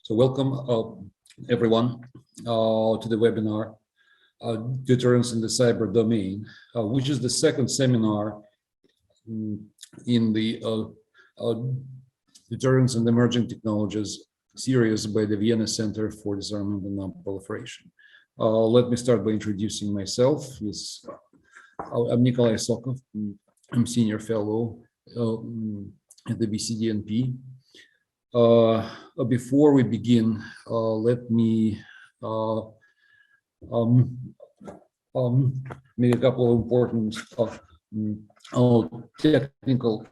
So welcome everyone to the webinar, Deterrence in the Cyber Domain, which is the second seminar in the Deterrence and Emerging Technologies series by the Vienna Center for Disarmament and Non-Proliferation. Let me start by introducing myself. I'm Nikolai Sokov. I'm Senior Fellow at the VCDNP. Before we begin, let me make a couple of important technical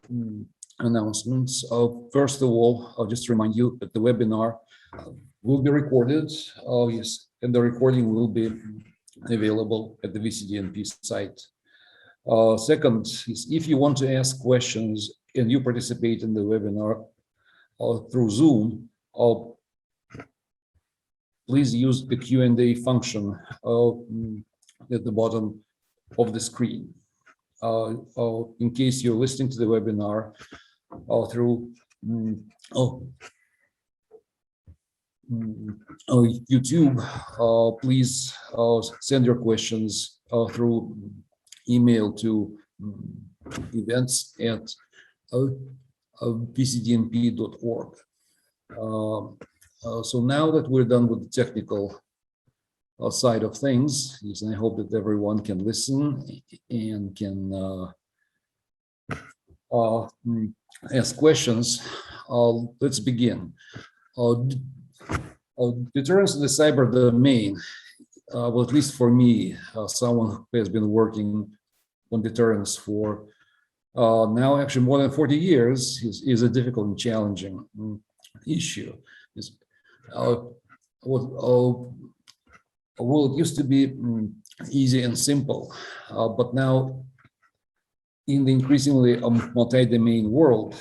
announcements. First of all, I'll just remind you that the webinar will be recorded. Yes, and the recording will be available at the VCDNP site. Second is, if you want to ask questions and you participate in the webinar through Zoom, please use the Q&A function at the bottom of the screen. In case you're listening to the webinar through YouTube, please send your questions through email to events@vcdnp.org. So now that we're done with the technical side of things, and I hope that everyone can listen and can ask questions, let's begin. Deterrence in the cyber domain, well, at least for me, someone who has been working on deterrence for now actually more than 40 years, is a difficult and challenging issue. Well, it used to be easy and simple, but now in the increasingly multi-domain world,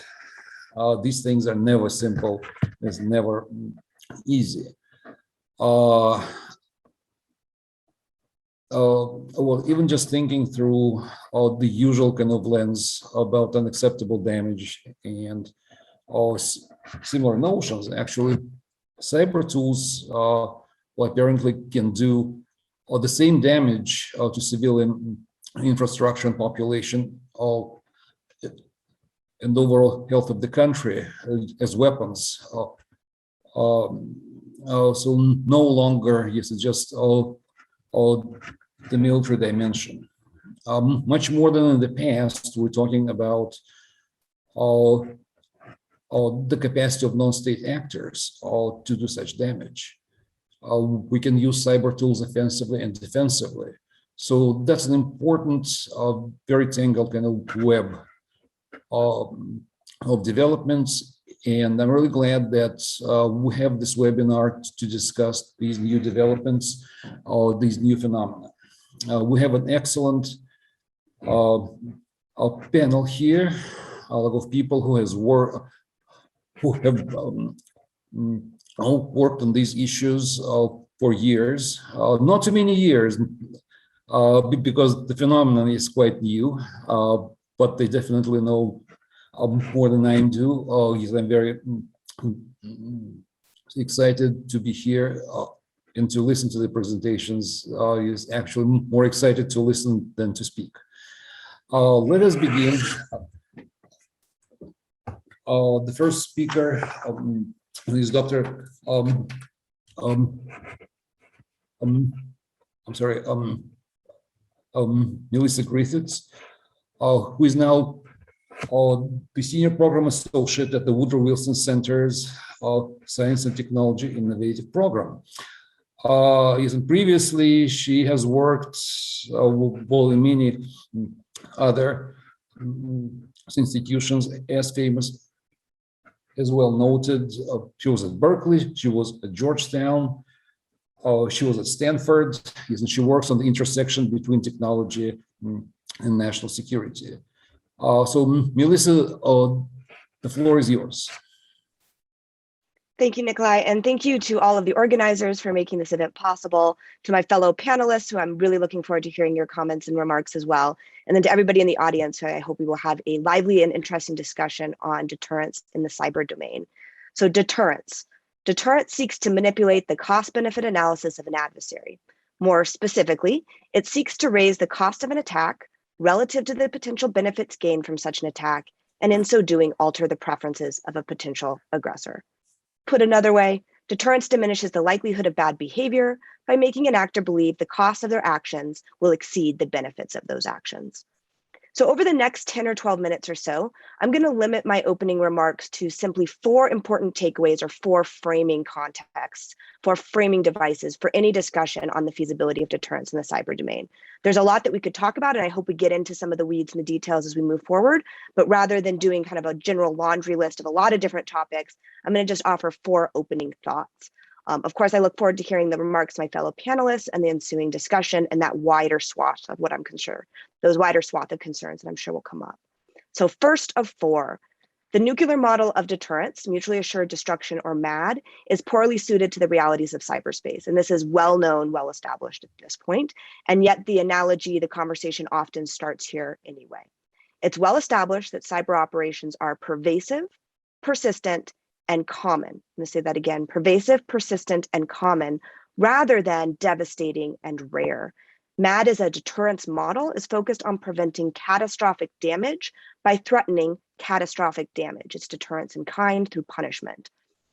these things are never simple. It's never easy. Well, even just thinking through the usual kind of lens about unacceptable damage and similar notions, actually, cyber tools apparently can do the same damage to civilian infrastructure and population and overall health of the country as weapons. So no longer, yes, it's just the military dimension. Much more than in the past, we're talking about the capacity of non-state actors to do such damage. We can use cyber tools offensively and defensively. So that's an important, very tangled kind of web of developments. And I'm really glad that we have this webinar to discuss these new developments, these new phenomena. We have an excellent panel here of people who have worked on these issues for years, not too many years, because the phenomenon is quite new, but they definitely know more than I do. I'm very excited to be here and to listen to the presentations. Is actually more excited to listen than to speak. Let us begin. The first speaker is Dr. Melissa Griffith, who is now the Senior Program Associate at the Woodrow Wilson Center's Science and Technology Innovative Program. And previously, she has worked in many other institutions as famous, as well noted. She was at Berkeley, she was at Georgetown, she was at Stanford, and she works on the intersection between technology and national security. So, Melissa, the floor is yours. Thank you, Nikolai, and thank you to all of the organizers for making this event possible, to my fellow panelists, who I'm really looking forward to hearing your comments and remarks as well, and then to everybody in the audience, who I hope we will have a lively and interesting discussion on deterrence in the cyber domain. So deterrence. Deterrence seeks to manipulate the cost-benefit analysis of an adversary. More specifically, it seeks to raise the cost of an attack relative to the potential benefits gained from such an attack, and in so doing, alter the preferences of a potential aggressor. Put another way, deterrence diminishes the likelihood of bad behavior by making an actor believe the cost of their actions will exceed the benefits of those actions. So over the next 10 or 12 minutes or so, I'm going to limit my opening remarks to simply 4 important takeaways or 4 framing contexts, 4 framing devices for any discussion on the feasibility of deterrence in the cyber domain. There's a lot that we could talk about, and I hope we get into some of the weeds and the details as we move forward. But rather than doing kind of a general laundry list of a lot of different topics, I'm going to just offer 4 opening thoughts. Of course, I look forward to hearing the remarks of my fellow panelists and the ensuing discussion and that wider swath of what I'm concerned, those wider swath of concerns that I'm sure will come up. So first of 4, the nuclear model of deterrence, mutually assured destruction or MAD, is poorly suited to the realities of cyberspace. And this is well known, well established at this point. And yet the analogy, the conversation often starts here anyway. It's well established that cyber operations are pervasive, persistent, and common. I'm going to say that again, pervasive, persistent, and common, rather than devastating and rare. MAD as a deterrence model is focused on preventing catastrophic damage by threatening catastrophic damage. It's deterrence in kind through punishment.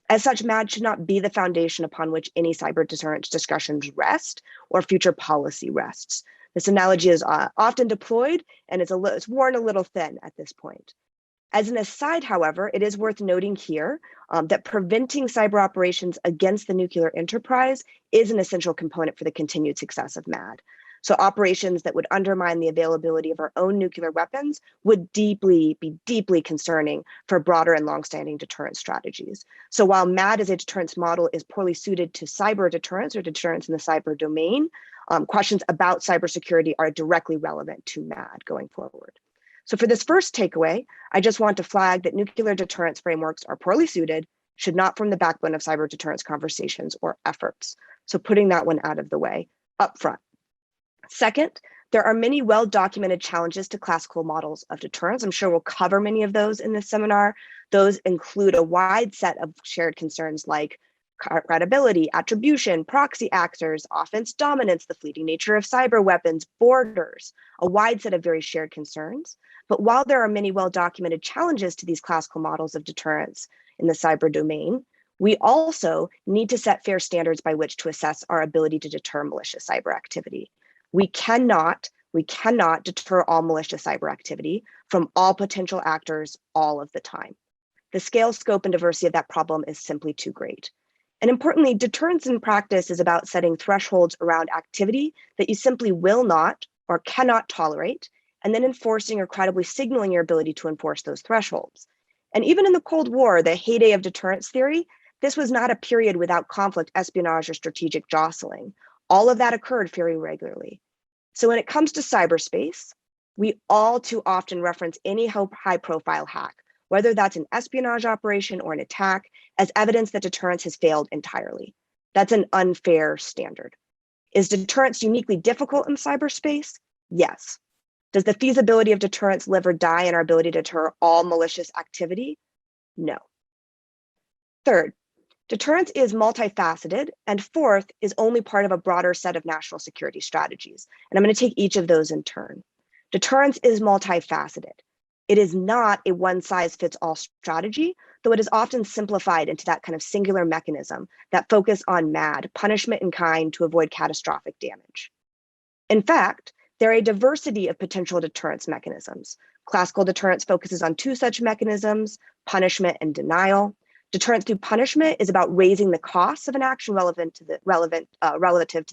As such, MAD should not be the foundation upon which any cyber deterrence discussions rest or future policy rests. This analogy is often deployed and it's worn a little thin at this point. As an aside, however, it is worth noting here that preventing cyber operations against the nuclear enterprise is an essential component for the continued success of MAD. So operations that would undermine the availability of our own nuclear weapons would be deeply concerning for broader and longstanding deterrence strategies. So while MAD as a deterrence model is poorly suited to cyber deterrence or deterrence in the cyber domain, questions about cybersecurity are directly relevant to MAD going forward. So for this first takeaway, I just want to flag that nuclear deterrence frameworks are poorly suited, should not form the backbone of cyber deterrence conversations or efforts. So putting that one out of the way up front. Second, there are many well-documented challenges to classical models of deterrence. I'm sure we'll cover many of those in this seminar. Those include a wide set of shared concerns like credibility, attribution, proxy actors, offense dominance, the fleeting nature of cyber weapons, borders, a wide set of very shared concerns. But while there are many well-documented challenges to these classical models of deterrence in the cyber domain, we also need to set fair standards by which to assess our ability to deter malicious cyber activity. We cannot deter all malicious cyber activity from all potential actors all of the time. The scale, scope, and diversity of that problem is simply too great. And importantly, deterrence in practice is about setting thresholds around activity that you simply will not or cannot tolerate, and then enforcing or credibly signaling your ability to enforce those thresholds. And even in the Cold War, the heyday of deterrence theory, this was not a period without conflict, espionage, or strategic jostling. All of that occurred very regularly. So when it comes to cyberspace, we all too often reference any high-profile hack, whether that's an espionage operation or an attack, as evidence that deterrence has failed entirely. That's an unfair standard. Is deterrence uniquely difficult in cyberspace? Yes. Does the feasibility of deterrence live or die in our ability to deter all malicious activity? No. Third, deterrence is multifaceted, and fourth is only part of a broader set of national security strategies. And I'm going to take each of those in turn. Deterrence is multifaceted. It is not a one-size-fits-all strategy, though it is often simplified into that kind of singular mechanism that focus on MAD, punishment in kind to avoid catastrophic damage. In fact, there are a diversity of potential deterrence mechanisms. Classical deterrence focuses on 2 such mechanisms, punishment and denial. Deterrence through punishment is about raising the costs of an action relative to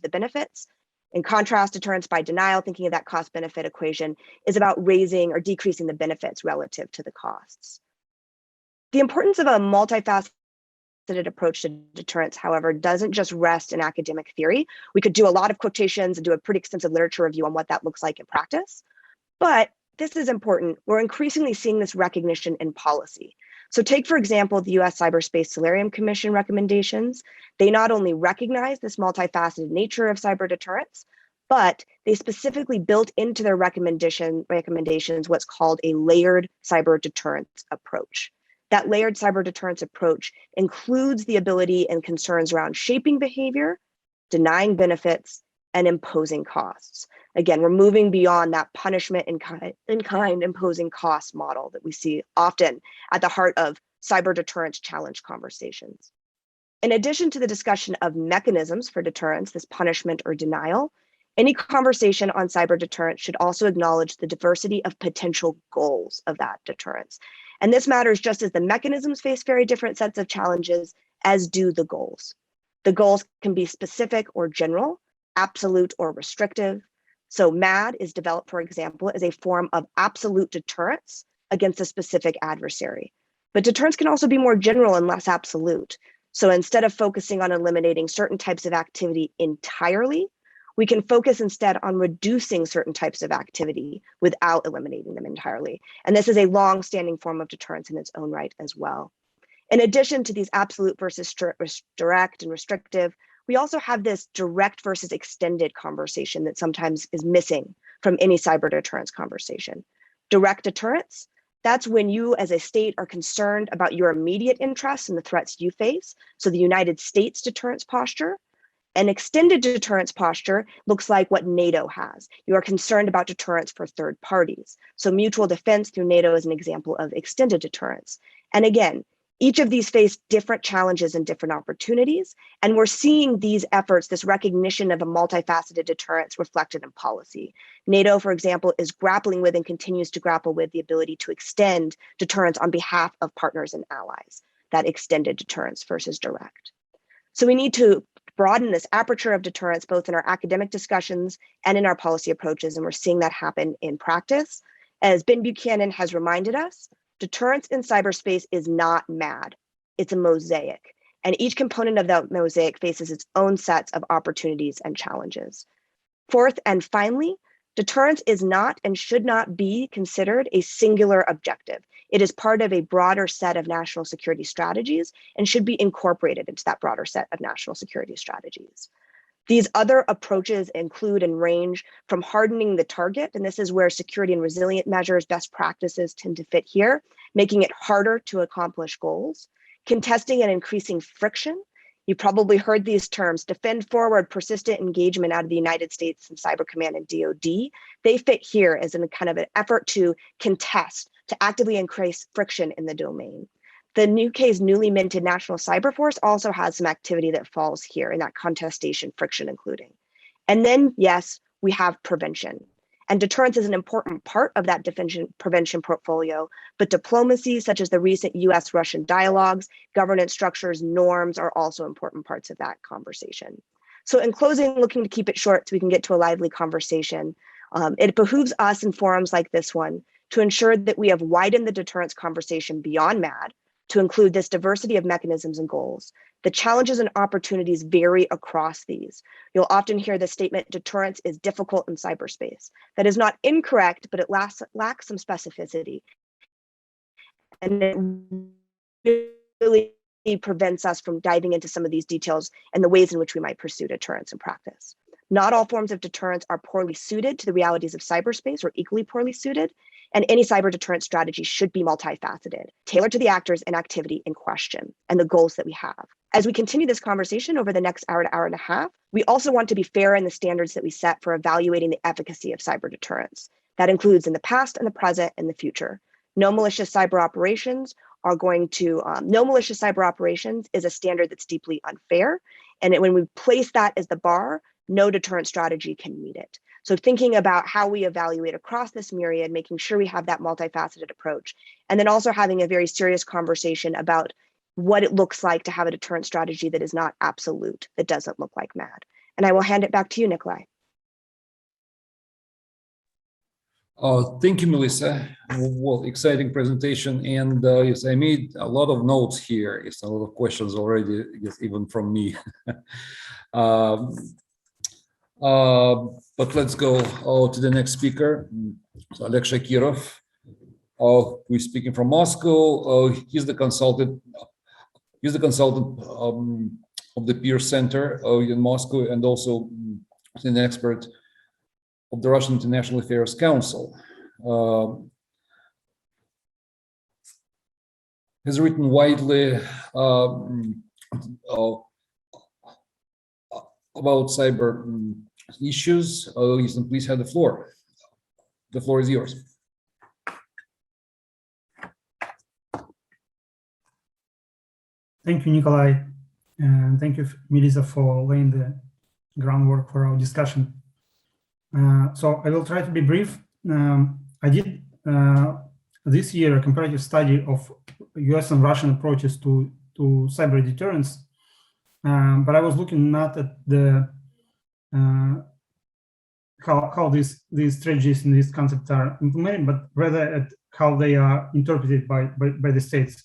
the benefits. In contrast, deterrence by denial, thinking of that cost-benefit equation, is about raising or decreasing the benefits relative to the costs. The importance of a multifaceted approach to deterrence, however, doesn't just rest in academic theory. We could do a lot of quotations and do a pretty extensive literature review on what that looks like in practice. But this is important. We're increasingly seeing this recognition in policy. So take, for example, the US Cyberspace Solarium Commission recommendations. They not only recognize this multifaceted nature of cyber deterrence, but they specifically built into their recommendations what's called a layered cyber deterrence approach. That layered cyber deterrence approach includes the ability and concerns around shaping behavior, denying benefits, and imposing costs. Again, we're moving beyond that punishment in kind imposing cost model that we see often at the heart of cyber deterrence challenge conversations. In addition to the discussion of mechanisms for deterrence, this punishment or denial, any conversation on cyber deterrence should also acknowledge the diversity of potential goals of that deterrence. And this matters just as the mechanisms face very different sets of challenges, as do the goals. The goals can be specific or general, absolute or restrictive. So MAD is developed, for example, as a form of absolute deterrence against a specific adversary. But deterrence can also be more general and less absolute. So instead of focusing on eliminating certain types of activity entirely, we can focus instead on reducing certain types of activity without eliminating them entirely. And this is a long-standing form of deterrence in its own right as well. In addition to these absolute versus direct and restrictive, we also have this direct versus extended conversation that sometimes is missing from any cyber deterrence conversation. Direct deterrence, that's when you as a state are concerned about your immediate interests and the threats you face. So the United States deterrence posture. An extended deterrence posture looks like what NATO has. You are concerned about deterrence for third parties. So mutual defense through NATO is an example of extended deterrence. And again, each of these face different challenges and different opportunities. And we're seeing these efforts, this recognition of a multifaceted deterrence reflected in policy. NATO, for example, is grappling with and continues to grapple with the ability to extend deterrence on behalf of partners and allies, that extended deterrence versus direct. So we need to broaden this aperture of deterrence, both in our academic discussions and in our policy approaches, and we're seeing that happen in practice. As Ben Buchanan has reminded us, deterrence in cyberspace is not MAD, it's a mosaic. And each component of that mosaic faces its own sets of opportunities and challenges. Fourth, and finally, deterrence is not and should not be considered a singular objective. It is part of a broader set of national security strategies and should be incorporated into that broader set of national security strategies. These other approaches include and range from hardening the target, and this is where security and resilient measures, best practices tend to fit here, making it harder to accomplish goals, contesting and increasing friction. You probably heard these terms, defend forward, persistent engagement out of the United States and Cyber Command and DoD. They fit here as a kind of an effort to contest, to actively increase friction in the domain. The UK's newly minted National Cyber Force also has some activity that falls here in that contestation, friction including. And then, yes, we have prevention. And deterrence is an important part of that prevention portfolio, but diplomacy, such as the recent US-Russian dialogues, governance structures, norms are also important parts of that conversation. So in closing, looking to keep it short so we can get to a lively conversation, it behooves us in forums like this one to ensure that we have widened the deterrence conversation beyond MAD to include this diversity of mechanisms and goals. The challenges and opportunities vary across these. You'll often hear the statement, deterrence is difficult in cyberspace. That is not incorrect, but it lacks some specificity. And it really prevents us from diving into some of these details and the ways in which we might pursue deterrence in practice. Not all forms of deterrence are poorly suited to the realities of cyberspace or equally poorly suited. And any cyber deterrence strategy should be multifaceted, tailored to the actors and activity in question and the goals that we have. As we continue this conversation over the next hour to hour and a half, we also want to be fair in the standards that we set for evaluating the efficacy of cyber deterrence. That includes in the past and the present and the future. No malicious cyber operations is a standard that's deeply unfair. And when we place that as the bar, no deterrent strategy can meet it. So thinking about how we evaluate across this myriad, making sure we have that multifaceted approach, and then also having a very serious conversation about what it looks like to have a deterrent strategy that is not absolute, that doesn't look like MAD. And I will hand it back to you, Nikolai. Thank you, Melissa. Well, exciting presentation. And yes, I made a lot of notes here. It's a lot of questions already, yes, even from me. But let's go to the next speaker. So Oleg Shakirov, who is speaking from Moscow. He's the consultant. He's the consultant of the Peer Center in Moscow, and also an expert of the Russian International Affairs Council. has written widely about cyber issues. Ethan, please have the floor. The floor is yours. Thank you, Nikolai, and thank you, Beyza, for laying the groundwork for our discussion. So I will try to be brief. I did this year a comparative study of US and Russian approaches to cyber deterrence, but I was looking not at the how these strategies and these concepts are implemented, but rather at how they are interpreted by the states.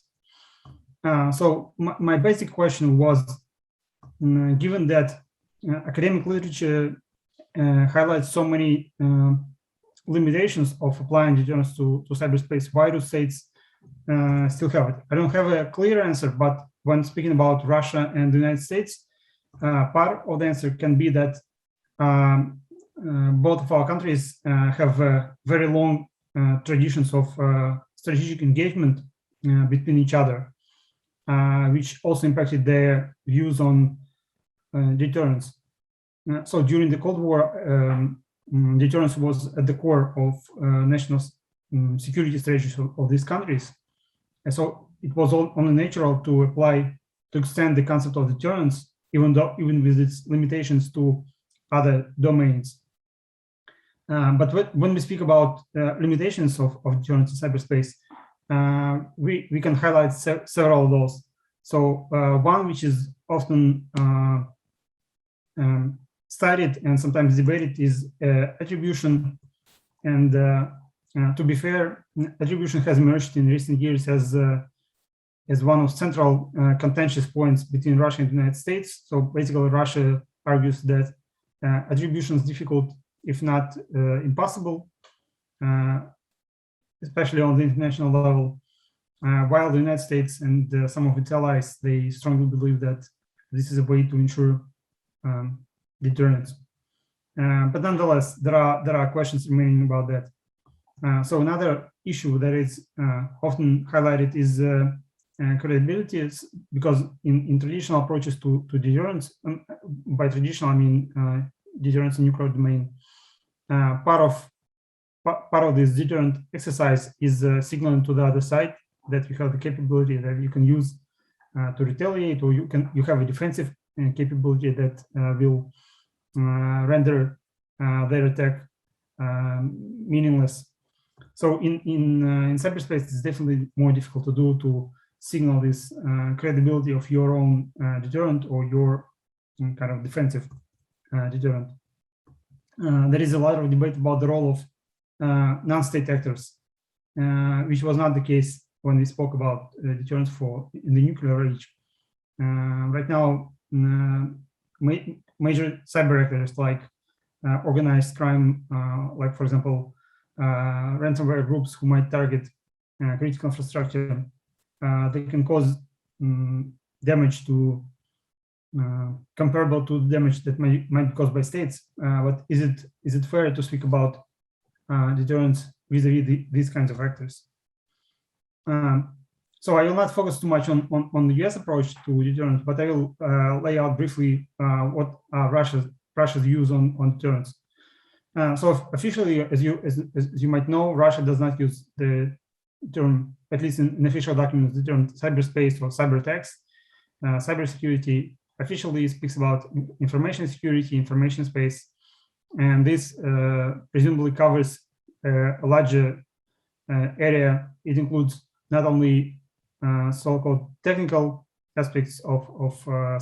So my basic question was, given that academic literature highlights so many limitations of applying deterrence to cyberspace, why do states still have it? I don't have a clear answer, but when speaking about Russia and the United States, part of the answer can be that both of our countries have very long traditions of strategic engagement between each other, which also impacted their views on deterrence. So during the Cold War, deterrence was at the core of national security strategies of these countries. And so it was only natural to extend the concept of deterrence, even with its limitations to other domains. But when we speak about limitations of deterrence in cyberspace, we can highlight several of those. So one which is often studied and sometimes debated is attribution. And to be fair, attribution has emerged in recent years as one of central contentious points between Russia and the United States. So basically, Russia argues that attribution is difficult, if not impossible, especially on the international level, while the United States and some of its allies, they strongly believe that this is a way to ensure deterrence. But nonetheless, there are questions remaining about that. So another issue that is often highlighted is credibility, because in traditional approaches to deterrence, by traditional I mean deterrence in nuclear domain, part of this deterrent exercise is signaling to the other side that you have the capability that you can use to retaliate, or you have a defensive capability that will render their attack meaningless. So in cyberspace, it's definitely more difficult to do, to signal this credibility of your own deterrent or your kind of defensive deterrent. There is a lot of debate about the role of non-state actors, which was not the case when we spoke about deterrence in the nuclear age. Right now, major cyber actors like organized crime, like for example, ransomware groups who might target critical infrastructure, they can cause damage to comparable to the damage that might be caused by states. But is it fair to speak about deterrence vis-a-vis these kinds of actors? So I will not focus too much on the US approach to deterrence, but I will lay out briefly what are Russia's views on deterrence. So officially, as you might know, Russia does not use the term, at least in official documents, the term cyberspace or cyber attacks. Cybersecurity officially speaks about information security, information space, and this presumably covers a larger area. It includes not only so-called technical aspects of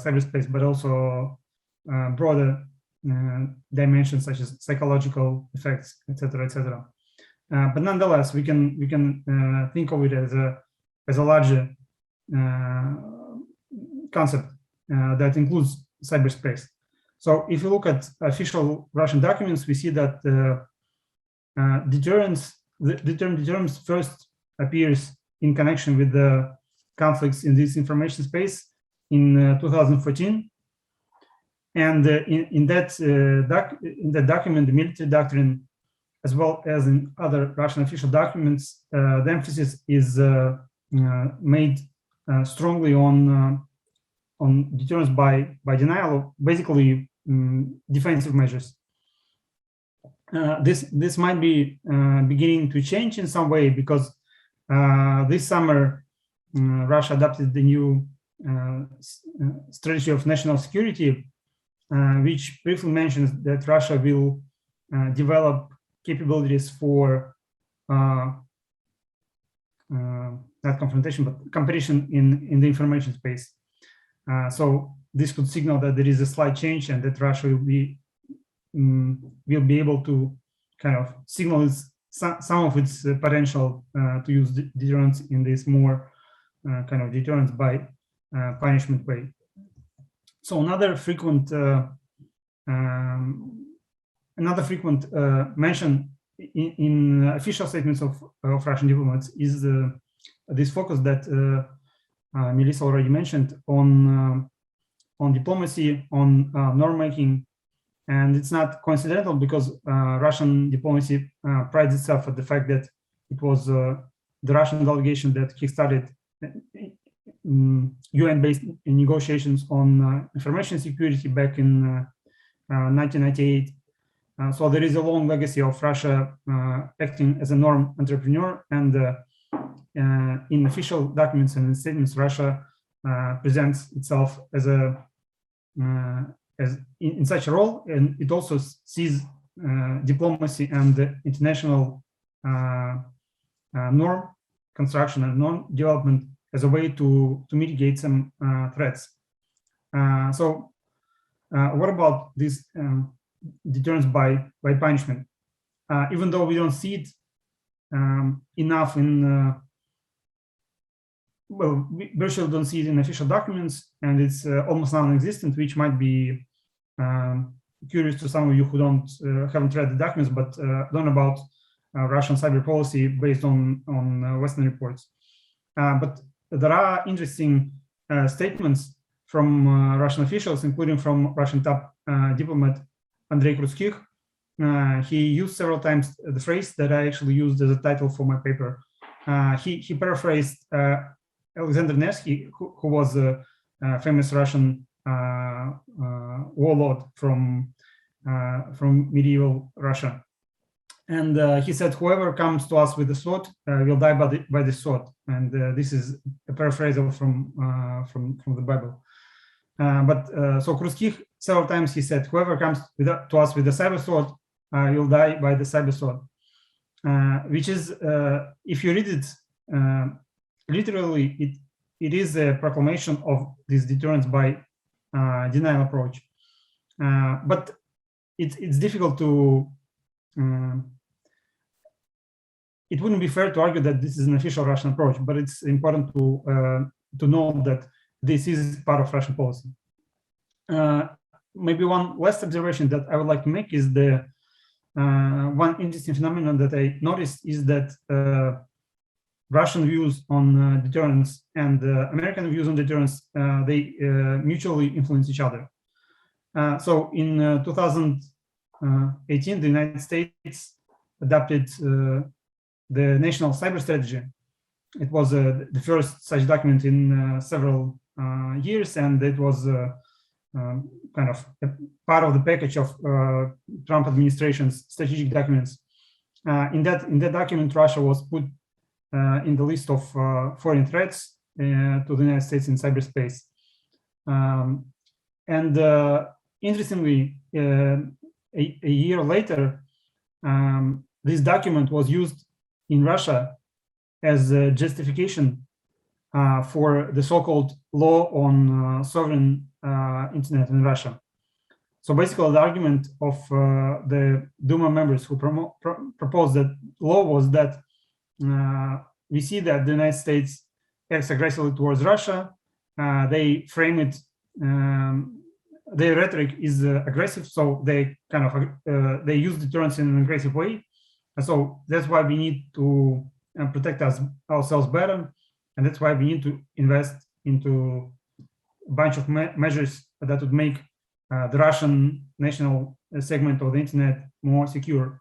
cyberspace, but also broader dimensions such as psychological effects, etc., etc. But nonetheless, we can think of it as a larger concept that includes cyberspace. So if you look at official Russian documents, we see that the term deterrence first appears in connection with the conflicts in this information space in 2014. And in that document, the military doctrine, as well as in other Russian official documents, the emphasis is made strongly on deterrence by denial, basically defensive measures. This might be beginning to change in some way because this summer Russia adopted the new strategy of national security, which briefly mentions that Russia will develop capabilities for not confrontation, but competition in the information space. So this could signal that there is a slight change and that Russia will be able to kind of signal some of its potential to use deterrence in this more kind of deterrence by punishment way. So another frequent mention in official statements of Russian diplomats is this focus that Melissa already mentioned on diplomacy, on norm making, and it's not coincidental because Russian diplomacy prides itself at the fact that it was the Russian delegation that kickstarted UN-based negotiations on information security back in 1998. So there is a long legacy of Russia acting as a norm entrepreneur, and in official documents and in statements, Russia presents itself as in such a role, and it also sees diplomacy and the international norm construction and norm development as a way to mitigate some threats. So what about this deterrence by punishment? Even though we don't see it enough in well, we virtually don't see it in official documents, and it's almost non-existent, which might be curious to some of you who haven't read the documents, but don't know about Russian cyber policy based on Western reports. But there are interesting statements from Russian officials, including from Russian top diplomat Andrei Krutskikh. He used several times the phrase that I actually used as a title for my paper. He paraphrased Alexander Nevsky, who was a famous Russian warlord from medieval Russia. And he said, "Whoever comes to us with the sword will die by the sword." And this is a paraphrasal from the Bible. So Krutskikh, several times he said, "Whoever comes to us with the cyber sword will die by the cyber sword," which is, if you read it literally, it is a proclamation of this deterrence by denial approach. But it's difficult to. It wouldn't be fair to argue that this is an official Russian approach, but it's important to know that this is part of Russian policy. Maybe one last observation that I would like to make is the one interesting phenomenon that I noticed is that Russian views on deterrence and American views on deterrence, they mutually influence each other. So in 2018, the United States adopted the National Cyber Strategy. It was the first such document in several years, and it was kind of a part of the package of Trump administration's strategic documents. In that document, Russia was put in the list of foreign threats to the United States in cyberspace. And interestingly, a year later, this document was used in Russia as a justification for the so-called law on sovereign internet in Russia. So basically, the argument of the Duma members who proposed that law was that we see that the United States acts aggressively towards Russia. They frame it, their rhetoric is aggressive, so they kind of they use deterrence in an aggressive way. And so that's why we need to protect ourselves better, and that's why we need to invest into a bunch of measures that would make the Russian national segment of the internet more secure.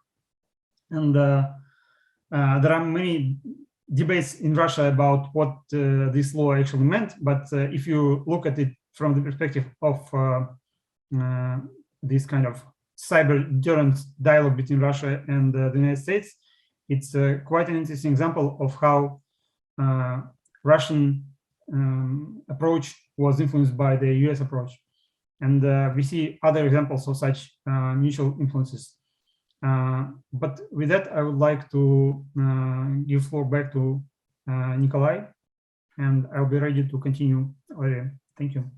And there are many debates in Russia about what this law actually meant. But if you look at it from the perspective of this kind of cyber deterrence dialogue between Russia and the United States, it's quite an interesting example of how Russian approach was influenced by the US approach. And we see other examples of such mutual influences. But with that, I would like to give floor back to Nikolai, and I'll be ready to continue later. Thank you.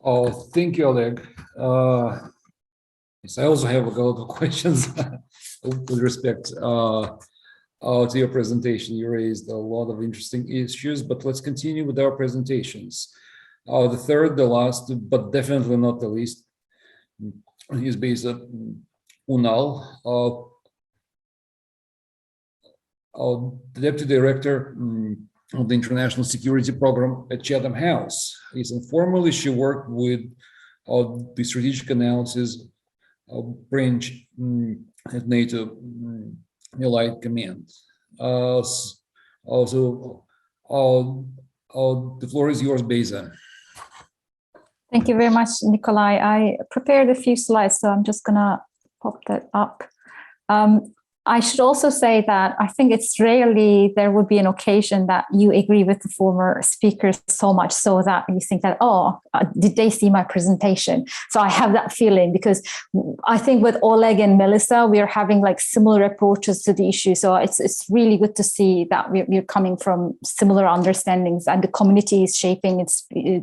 Oh, thank you, Oleg. Yes, I also have a lot of questions with respect to your presentation. You raised a lot of interesting issues, but let's continue with our presentations. The third, the last, but definitely not the least, is Beyza Unal, the Deputy Director of the International Security Program at Chatham House. Informally, she worked with the Strategic Analysis branch at NATO Allied Command. Also, the floor is yours, Beyza. Thank you very much, Nikolai. I prepared a few slides, so I'm just going to pop that up. I should also say that I think it's rarely there would be an occasion that you agree with the former speakers so much so that you think that, oh, did they see my presentation? So I have that feeling because I think with Oleg and Melissa, we are having like similar approaches to the issue. So it's really good to see that we're coming from similar understandings and the community is shaping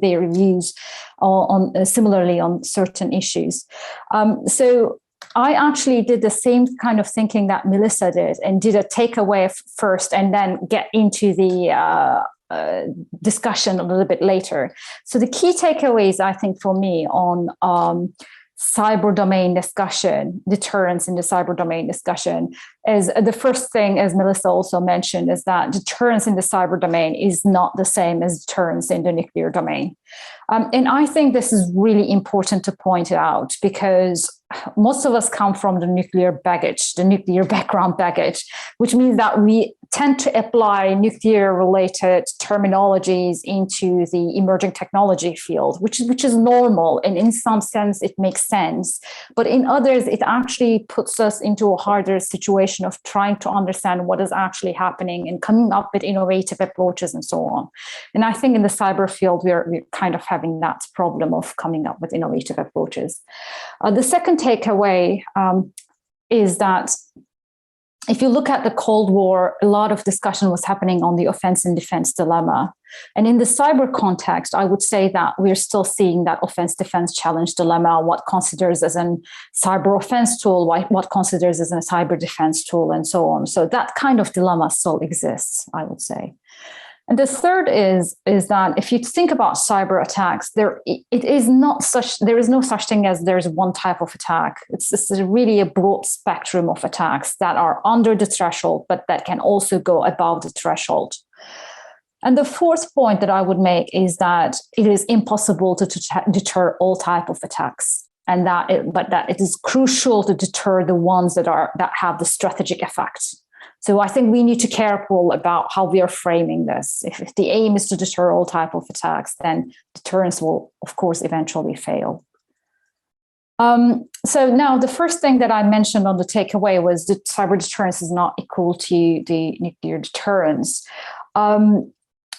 their views on similarly on certain issues. So I actually did the same kind of thinking that Melissa did and did a takeaway first and then get into the discussion a little bit later. So the key takeaways, I think, for me on cyber domain discussion, deterrence in the cyber domain discussion, is the first thing, as Melissa also mentioned, is that deterrence in the cyber domain is not the same as deterrence in the nuclear domain. And I think this is really important to point out because most of us come from the nuclear baggage, the nuclear background baggage, which means that we tend to apply nuclear-related terminologies into the emerging technology field, which is normal, and in some sense it makes sense. But in others, it actually puts us into a harder situation of trying to understand what is actually happening and coming up with innovative approaches and so on. And I think in the cyber field, we're kind of having that problem of coming up with innovative approaches. The second takeaway is that if you look at the Cold War, a lot of discussion was happening on the offense and defense dilemma. And in the cyber context, I would say that we're still seeing that offense-defense challenge dilemma, what considers as a cyber offense tool, what considers as a cyber defense tool, and so on. So that kind of dilemma still exists, I would say. And the third is that if you think about cyber attacks, there is no such thing as there's one type of attack. It's really a broad spectrum of attacks that are under the threshold, but that can also go above the threshold. And the fourth point that I would make is that it is impossible to deter all type of attacks, and that it is crucial to deter the ones that have the strategic effect. So I think we need to be careful about how we are framing this. If the aim is to deter all type of attacks, then deterrence will, of course, eventually fail. So now the first thing that I mentioned on the takeaway was that cyber deterrence is not equal to the nuclear deterrence.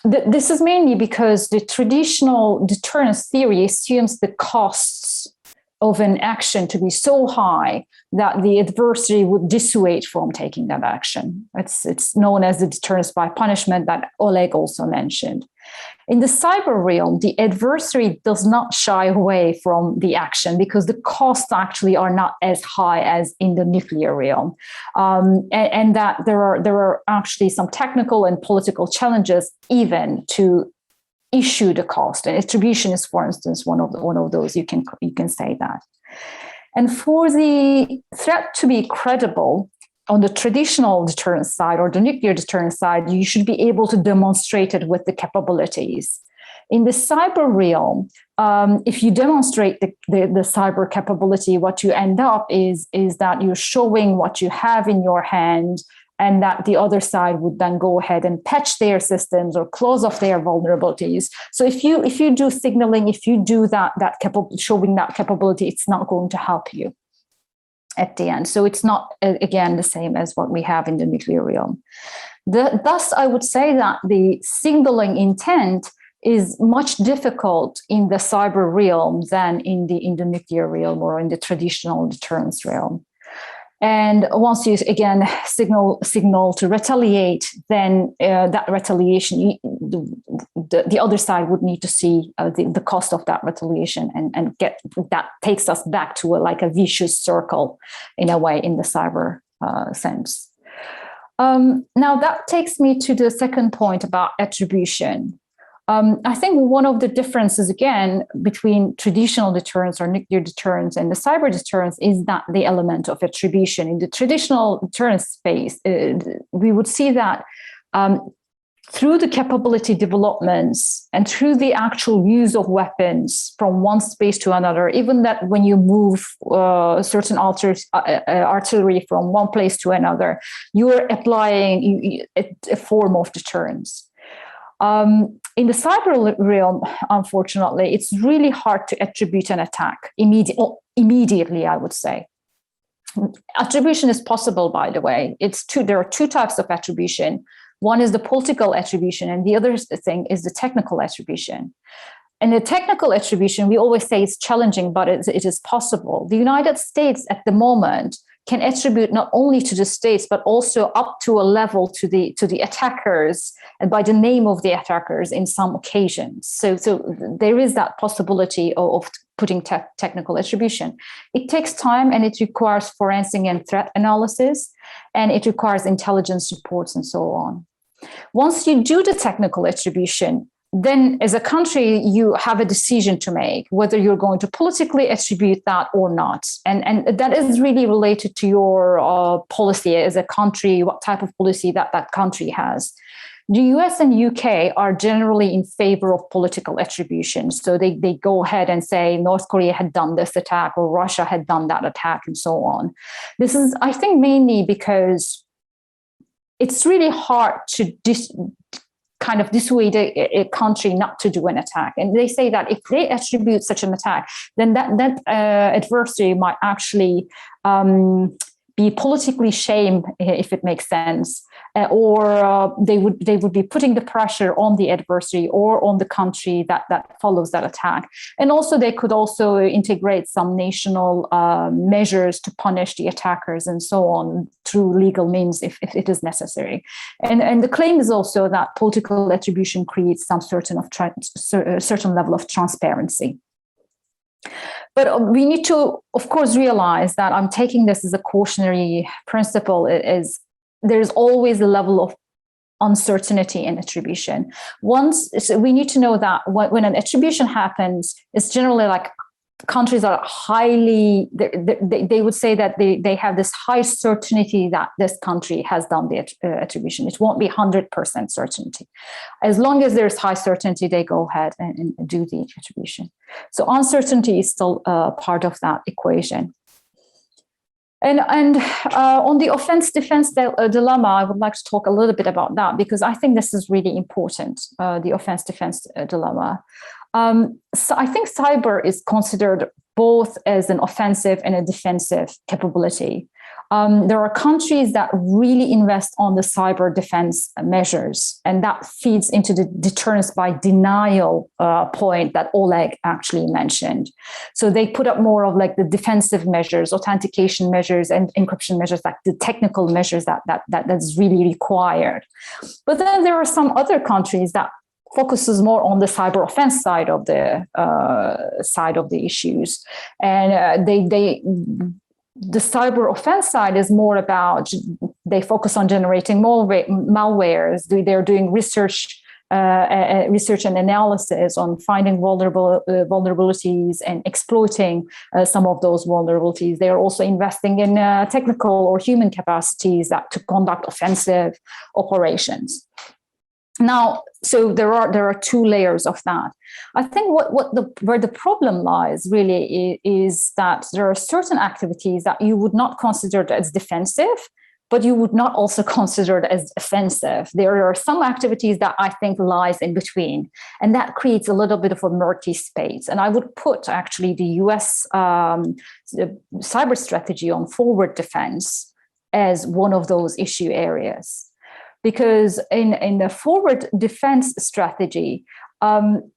This is mainly because the traditional deterrence theory assumes the costs of an action to be so high that the adversary would dissuade from taking that action. It's known as the deterrence by punishment that Oleg also mentioned. In the cyber realm, the adversary does not shy away from the action because the costs actually are not as high as in the nuclear realm. And that there are actually some technical and political challenges even to issue the cost, and attribution is, for instance, one of those. You can say that. And for the threat to be credible on the traditional deterrence side or the nuclear deterrence side, you should be able to demonstrate it with the capabilities. In the cyber realm, if you demonstrate the cyber capability, what you end up is that you're showing what you have in your hand and that the other side would then go ahead and patch their systems or close off their vulnerabilities. So if you do signaling, if you do showing that capability, it's not going to help you at the end. So it's not, again, the same as what we have in the nuclear realm. Thus, I would say that the signaling intent is much difficult in the cyber realm than in the nuclear realm or in the traditional deterrence realm. And once you, again, signal to retaliate, then that retaliation, the other side would need to see the cost of that retaliation, and get that takes us back to a vicious circle in a way in the cyber sense. Now that takes me to the second point about attribution. I think one of the differences, again, between traditional deterrence or nuclear deterrence and the cyber deterrence is that the element of attribution. In the traditional deterrence space, we would see that through the capability developments and through the actual use of weapons from one space to another, even that when you move certain artillery from one place to another, you are applying a form of deterrence. In the cyber realm, unfortunately, it's really hard to attribute an attack immediately, I would say. Attribution is possible, by the way. There are two types of attribution. One is the political attribution, and the other thing is the technical attribution. And the technical attribution, we always say it's challenging, but it is possible. The United States at the moment can attribute not only to the states, but also up to a level to the attackers, and by the name of the attackers in some occasions. So there is that possibility of putting technical attribution. It takes time, and it requires forensic and threat analysis, and it requires intelligence reports and so on. Once you do the technical attribution, then as a country, you have a decision to make whether you're going to politically attribute that or not. And that is really related to your policy as a country, what type of policy that country has. The US and UK are generally in favor of political attribution. So they go ahead and say North Korea had done this attack or Russia had done that attack and so on. This is, I think, mainly because it's really hard to kind of dissuade a country not to do an attack. And they say that if they attribute such an attack, then that adversary might actually be politically shamed, if it makes sense, or they would be putting the pressure on the adversary or on the country that follows that attack. And also they could also integrate some national measures to punish the attackers and so on through legal means if it is necessary. And the claim is also that political attribution creates some certain level of transparency. But we need to, of course, realize that I'm taking this as a cautionary principle. There's always a level of uncertainty in attribution. So we need to know that when an attribution happens, it's generally like countries are highly, they would say that they have this high certainty that this country has done the attribution. It won't be 100% certainty. As long as there's high certainty, they go ahead and do the attribution. So uncertainty is still part of that equation. And on the offense-defense dilemma, I would like to talk a little bit about that because I think this is really important, the offense-defense dilemma. So I think cyber is considered both as an offensive and a defensive capability. There are countries that really invest on the cyber defense measures, and that feeds into the deterrence by denial point that Oleg actually mentioned. So they put up more of like the defensive measures, authentication measures, and encryption measures, like the technical measures that's really required. But then there are some other countries that focuses more on the cyber offense side of the issues, and the cyber offense side is more about they focus on generating malwares. They're doing research and analysis on finding vulnerabilities and exploiting some of those vulnerabilities. They are also investing in technical or human capacities to conduct offensive operations. Now, so there are two layers of that. I think where the problem lies really is that there are certain activities that you would not consider as defensive, but you would not also consider it as offensive. There are some activities that I think lies in between, and that creates a little bit of a murky space. And I would put actually the US cyber strategy on forward defense as one of those issue areas. Because in the forward defense strategy,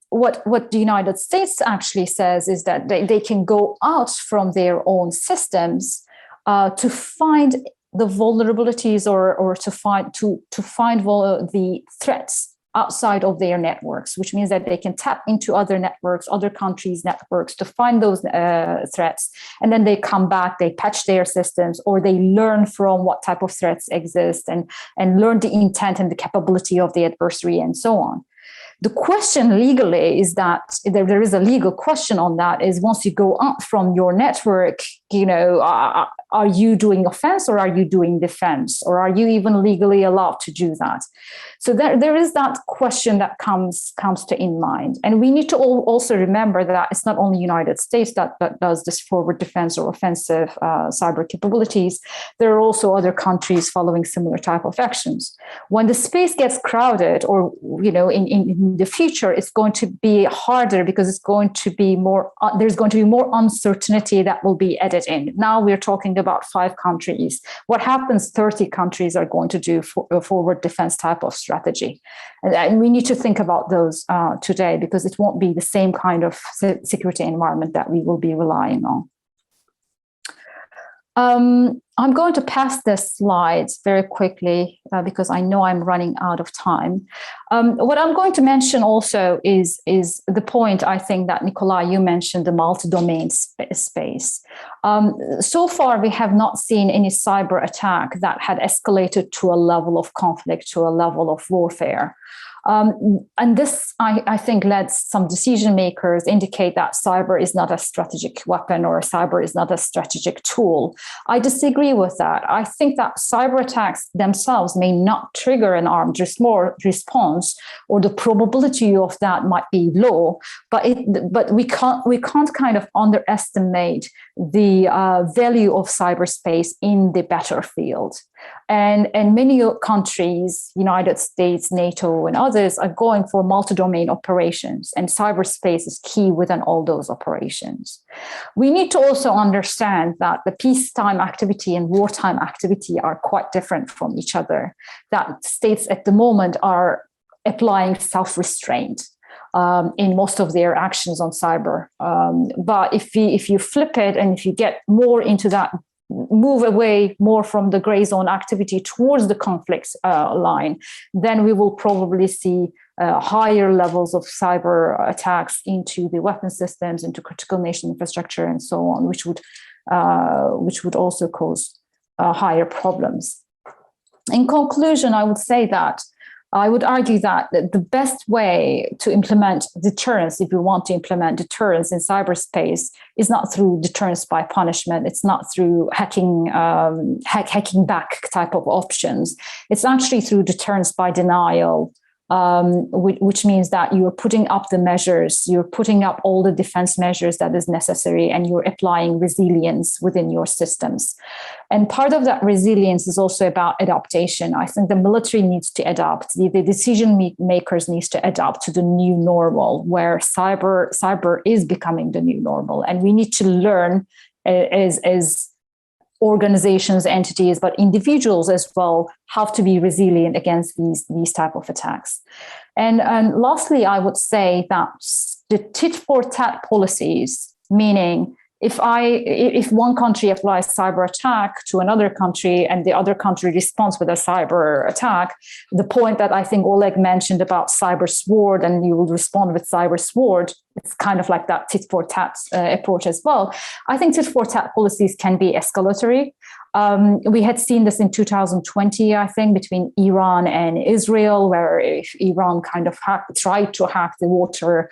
what the United States actually says is that they can go out from their own systems to find the vulnerabilities or to find the threats outside of their networks, which means that they can tap into other networks, other countries' networks to find those threats. And then they come back, they patch their systems, or they learn from what type of threats exist and learn the intent and the capability of the adversary and so on. The question legally is that there is a legal question on that is once you go up from your network, are you doing offense or are you doing defense? Or are you even legally allowed to do that? So there is that question that comes to in mind. And we need to also remember that it's not only United States that does this forward defense or offensive cyber capabilities. There are also other countries following similar type of actions. When the space gets crowded or, in the future, it's going to be harder because it's going to be more, there's going to be more uncertainty that will be added in. Now we're talking about 5 countries. What happens 30 countries are going to do for a forward defense type of strategy? And we need to think about those today because it won't be the same kind of security environment that we will be relying on. I'm going to pass this slides very quickly because I know I'm running out of time. What I'm going to mention also is the point I think that Nikolai, you mentioned, the multi-domain space. So far, we have not seen any cyber attack that had escalated to a level of conflict, to a level of warfare. And this, I think, led some decision makers indicate that cyber is not a strategic weapon or cyber is not a strategic tool. I disagree with that. I think that cyber attacks themselves may not trigger an armed response, or the probability of that might be low. But we can't kind of underestimate the value of cyberspace in the battlefield. And many countries, United States, NATO, and others are going for multi-domain operations, and cyberspace is key within all those operations. We need to also understand that the peacetime activity and wartime activity are quite different from each other, that states at the moment are applying self-restraint in most of their actions on cyber. But if you flip it and if you get more into that, move away more from the gray zone activity towards the conflict line, then we will probably see higher levels of cyber attacks into the weapon systems, into critical nation infrastructure, and so on, which would also cause higher problems. In conclusion, I would say that I would argue that the best way to implement deterrence, if you want to implement deterrence in cyberspace, is not through deterrence by punishment. It's not through hacking back type of options. It's actually through deterrence by denial, which means that you're putting up the measures, you're putting up all the defense measures that is necessary, and you're applying resilience within your systems. And part of that resilience is also about adaptation. I think the military needs to adapt. The decision makers needs to adapt to the new normal, where cyber is becoming the new normal. And we need to learn as organizations, entities, but individuals as well, have to be resilient against these type of attacks. And lastly, I would say that the tit-for-tat policies, meaning if one country applies cyber attack to another country and the other country responds with a cyber attack, the point that I think Oleg mentioned about cyber sword and you will respond with cyber sword, it's kind of like that tit-for-tat approach as well. I think tit-for-tat policies can be escalatory. We had seen this in 2020, I think, between Iran and Israel, where Iran kind of tried to hack the water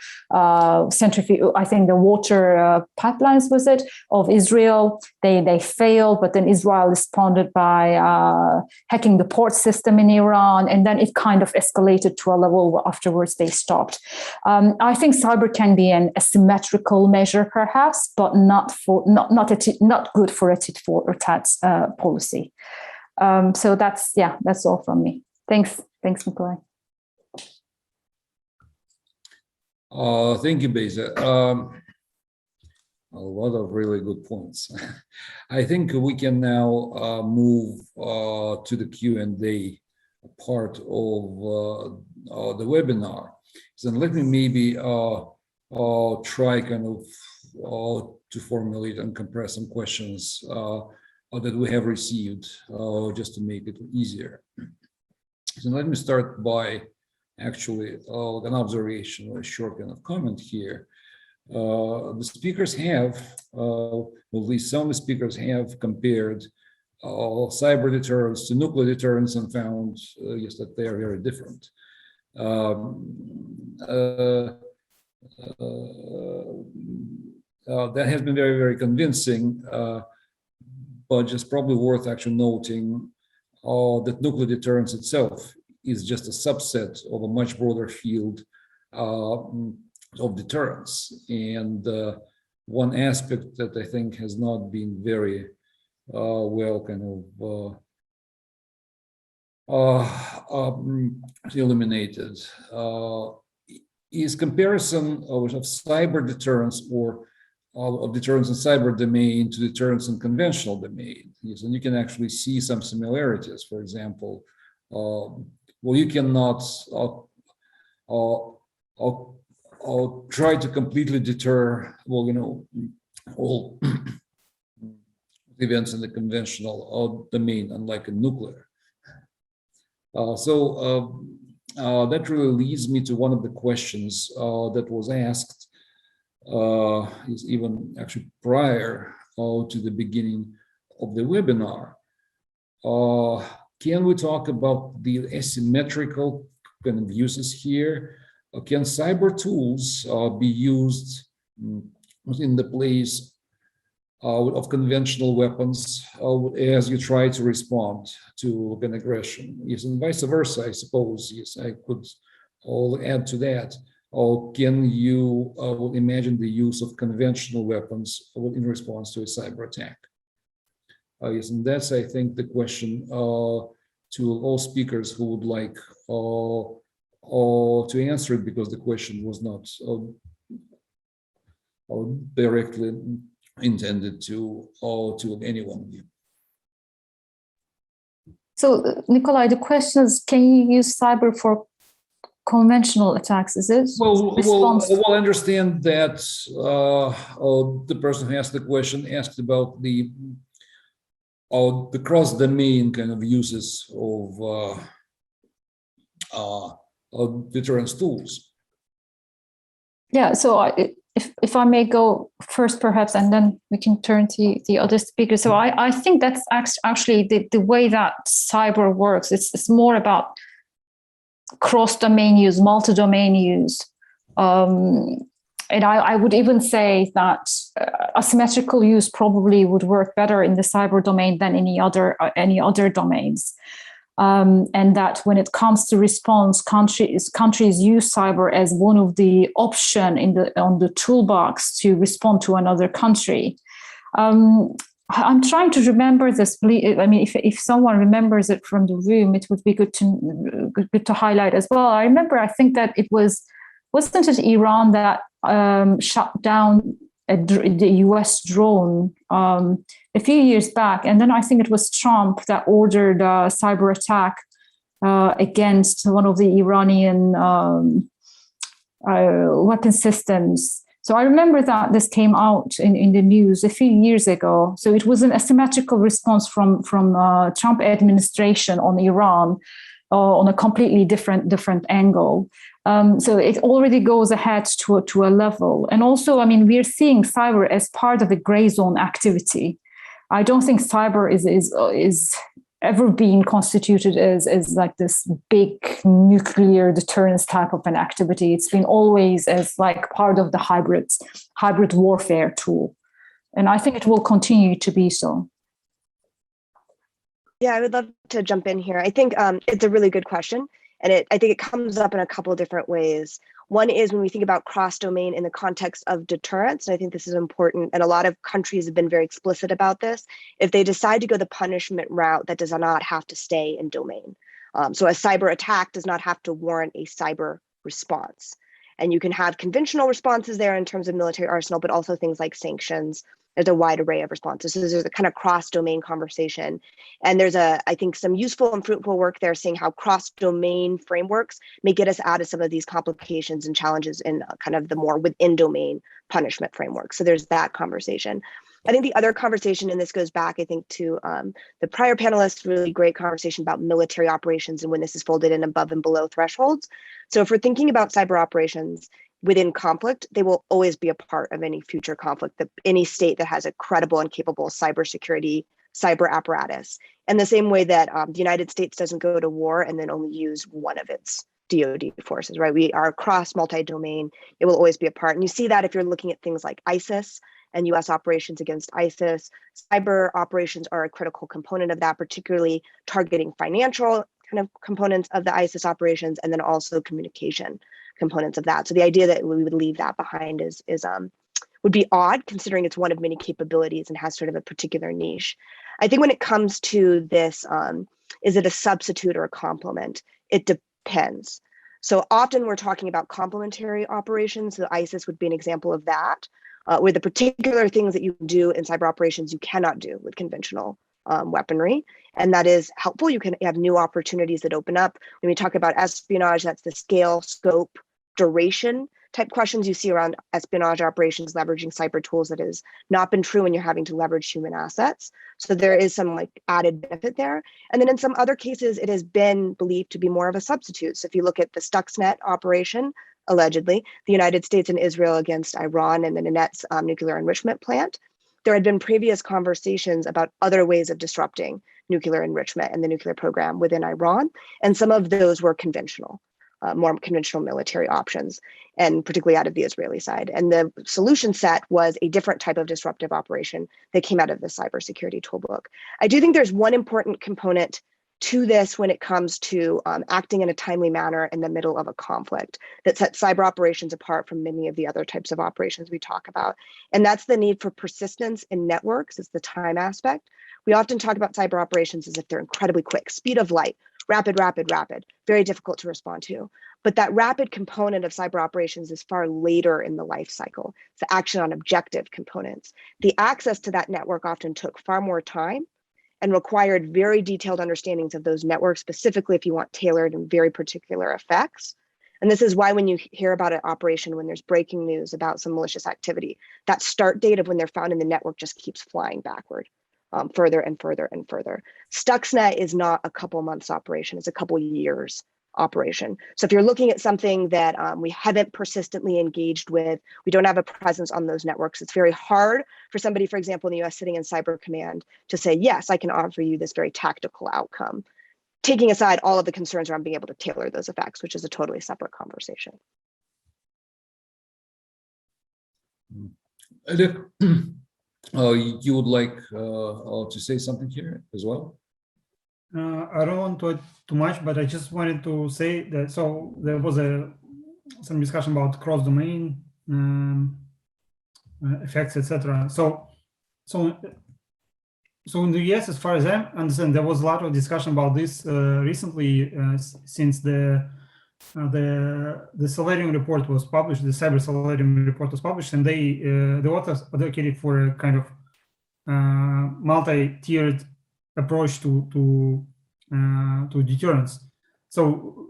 centrifuge, I think the water pipelines, was it, of Israel. They failed, but then Israel responded by hacking the port system in Iran, and then it kind of escalated to a level where afterwards they stopped. I think cyber can be an asymmetrical measure, perhaps, but not good for a tit-for-tat policy. So that's all from me. Thanks, Nikolai. Thank you, Beyza. A lot of really good points. I think we can now move to the Q&A part of the webinar. So let me maybe try kind of to formulate and compress some questions that we have received just to make it easier. So let me start by actually an observation or a short kind of comment here. The speakers have, at least some of the speakers have compared cyber deterrence to nuclear deterrence and found, yes, that they are very different. That has been very, very convincing, but just probably worth actually noting that nuclear deterrence itself is just a subset of a much broader field of deterrence. And one aspect that I think has not been very well kind of illuminated is comparison of cyber deterrence or of deterrence in cyber domain to deterrence in conventional domain. Yes, and you can actually see some similarities. For example, well, you cannot try to completely deter, well, you know, all events in the conventional domain, unlike in nuclear. That really leads me to one of the questions that was asked is even actually prior to the beginning of the webinar. Can we talk about the asymmetrical kind of uses here? Can cyber tools be used in the place of conventional weapons as you try to respond to an aggression? Yes, and vice versa, I suppose. Yes, I could add to that. Or can you imagine the use of conventional weapons in response to a cyber attack? Yes, and that's, I think, the question to all speakers who would like to answer it, because the question was not directly intended to anyone of you. So, Nikolai, the question is, can you use cyber for conventional attacks? Is it? Well, I understand that the person who asked the question asked about the cross-domain kind of uses of deterrence tools. Yeah, so if I may go first, perhaps, and then we can turn to the other speakers. So I think that's actually the way that cyber works. It's more about cross-domain use, multi-domain use. And I would even say that asymmetrical use probably would work better in the cyber domain than any other domains. And that when it comes to response, countries use cyber as one of the option on the toolbox to respond to another country. I'm trying to remember this. I mean, if someone remembers it from the room, it would be good to highlight as well. I remember, I think that wasn't it Iran that shut down the US drone a few years back, and then I think it was Trump that ordered a cyber attack against one of the Iranian weapon systems. So I remember that this came out in the news a few years ago. So it was an asymmetrical response from Trump administration on Iran on a completely different angle. So it already goes ahead to a level. And also, I mean, we're seeing cyber as part of a gray zone activity. I don't think cyber is ever being constituted as like this big nuclear deterrence type of an activity. It's been always as like part of the hybrid warfare tool. And I think it will continue to be so. Yeah, I would love to jump in here. I think it's a really good question. And I think it comes up in a couple of different ways. One is when we think about cross-domain in the context of deterrence, and I think this is important, and a lot of countries have been very explicit about this. If they decide to go the punishment route, that does not have to stay in domain. So a cyber attack does not have to warrant a cyber response. And you can have conventional responses there in terms of military arsenal, but also things like sanctions. There's a wide array of responses. So there's a kind of cross-domain conversation. And there's I think some useful and fruitful work there seeing how cross-domain frameworks may get us out of some of these complications and challenges in kind of the more within domain punishment framework. So there's that conversation. I think the other conversation, and this goes back, I think, to the prior panelists, really great conversation about military operations and when this is folded in above and below thresholds. So if we're thinking about cyber operations within conflict, they will always be a part of any future conflict, that any state that has a credible and capable cybersecurity, cyber apparatus. And the same way that the United States doesn't go to war and then only use one of its DoD forces, right? We are across multi-domain, it will always be a part. And you see that if you're looking at things like ISIS and US operations against ISIS, cyber operations are a critical component of that, particularly targeting financial kind of components of the ISIS operations, and then also communication components of that. So the idea that we would leave that behind would be odd, considering it's one of many capabilities and has sort of a particular niche. I think when it comes to this, is it a substitute or a complement? It depends. So often we're talking about complementary operations. So ISIS would be an example of that, where the particular things that you do in cyber operations you cannot do with conventional weaponry. And that is helpful. You can have new opportunities that open up. When we talk about espionage, that's the scale, scope, duration type questions you see around espionage operations, leveraging cyber tools that has not been true when you're having to leverage human assets. So there is some like added benefit there. And then in some other cases, it has been believed to be more of a substitute. So if you look at the Stuxnet operation, allegedly, the United States and Israel against Iran and the Nanet's nuclear enrichment plant, there had been previous conversations about other ways of disrupting nuclear enrichment and the nuclear program within Iran. And some of those were conventional, more conventional military options, and particularly out of the Israeli side. And the solution set was a different type of disruptive operation that came out of the cybersecurity toolbook. I do think there's one important component to this when it comes to acting in a timely manner in the middle of a conflict that sets cyber operations apart from many of the other types of operations we talk about. And that's the need for persistence in networks. It's the time aspect. We often talk about cyber operations as if they're incredibly quick, speed of light, rapid, rapid, rapid, very difficult to respond to. But that rapid component of cyber operations is far later in the life cycle. It's the action on objective components. The access to that network often took far more time and required very detailed understandings of those networks, specifically if you want tailored and very particular effects. And this is why when you hear about an operation, when there's breaking news about some malicious activity, that start date of when they're found in the network just keeps flying backward, further and further and further. Stuxnet is not a couple months operation, it's a couple years operation. So if you're looking at something that we haven't persistently engaged with, we don't have a presence on those networks, it's very hard for somebody, for example, in the US sitting in Cyber Command to say, yes, I can offer you this very tactical outcome, taking aside all of the concerns around being able to tailor those effects, which is a totally separate conversation. Oleg, you would like to say something here as well? I don't want to add too much, but I just wanted to say that, so there was some discussion about cross-domain effects, etc. So in the US, as far as I understand, there was a lot of discussion about this recently, since the Solarium report was published, the Cyber Solarium report was published, and the authors advocated for a kind of multi-tiered approach to deterrence. So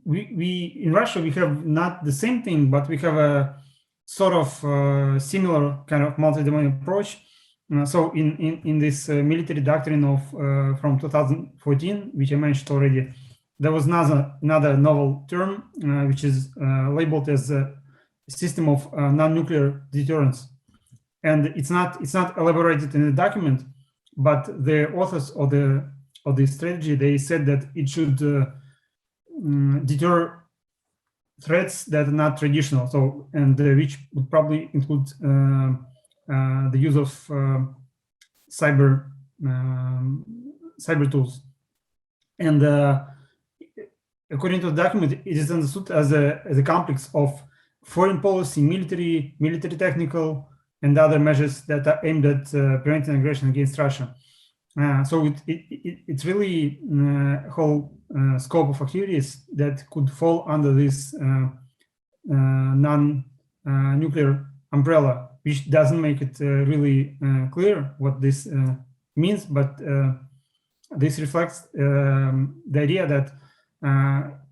we in Russia, we have not the same thing, but we have a sort of similar kind of multi-domain approach. So in this military doctrine of from 2014, which I mentioned already, there was another novel term which is labeled as a system of non-nuclear deterrence, and it's not elaborated in the document, but the authors of the strategy, they said that it should deter threats that are not traditional, so and which would probably include the use of cyber tools. And according to the document, it is understood as a complex of foreign policy, military, technical, and other measures that are aimed at preventing aggression against Russia. So it's really a whole scope of activities that could fall under this non-nuclear umbrella, which doesn't make it really clear what this means, but this reflects the idea that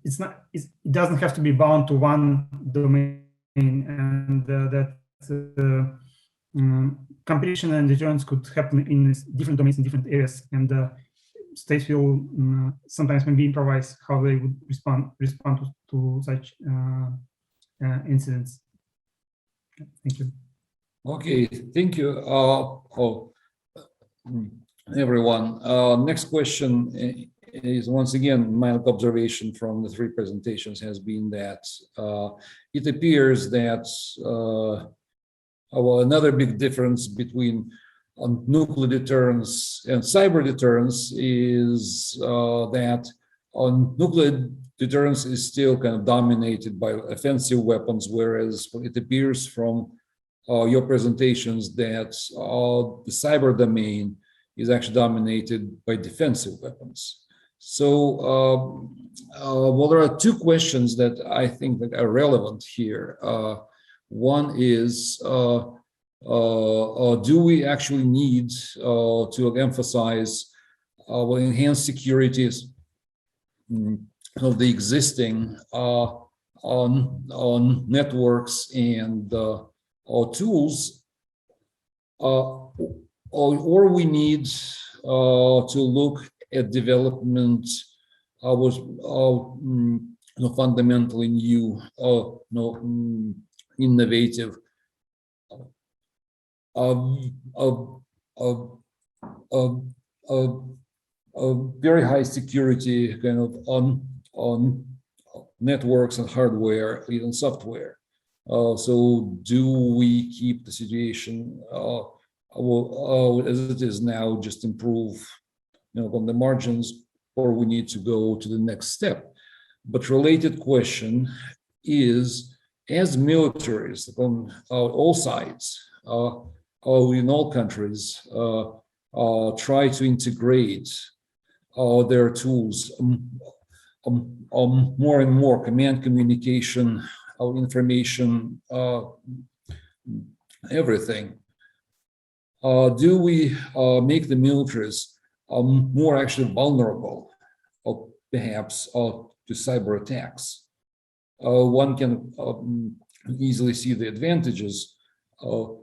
it doesn't have to be bound to one domain, and that competition and deterrence could happen in different domains in different areas, and states will sometimes maybe improvise how they would respond to such incidents. Thank you. Okay, thank you, everyone. Next question is, once again, my observation from the three presentations has been that it appears that another big difference between nuclear deterrence and cyber deterrence is that nuclear deterrence is still kind of dominated by offensive weapons, whereas it appears from your presentations that the cyber domain is actually dominated by defensive weapons. So, well, there are two questions that I think that are relevant here. One is, do we actually need to emphasize enhanced securities of the existing on networks and tools, or we need to look at development was fundamentally new, innovative, very high security kind of on networks and hardware, even software. So do we keep the situation as it is now, just improve on the margins, or we need to go to the next step? But related question is, as militaries on all sides, in all countries, try to integrate their tools more and more, command communication, information, everything. Do we make the militaries more actually vulnerable, perhaps, to cyber attacks? One can easily see the advantages of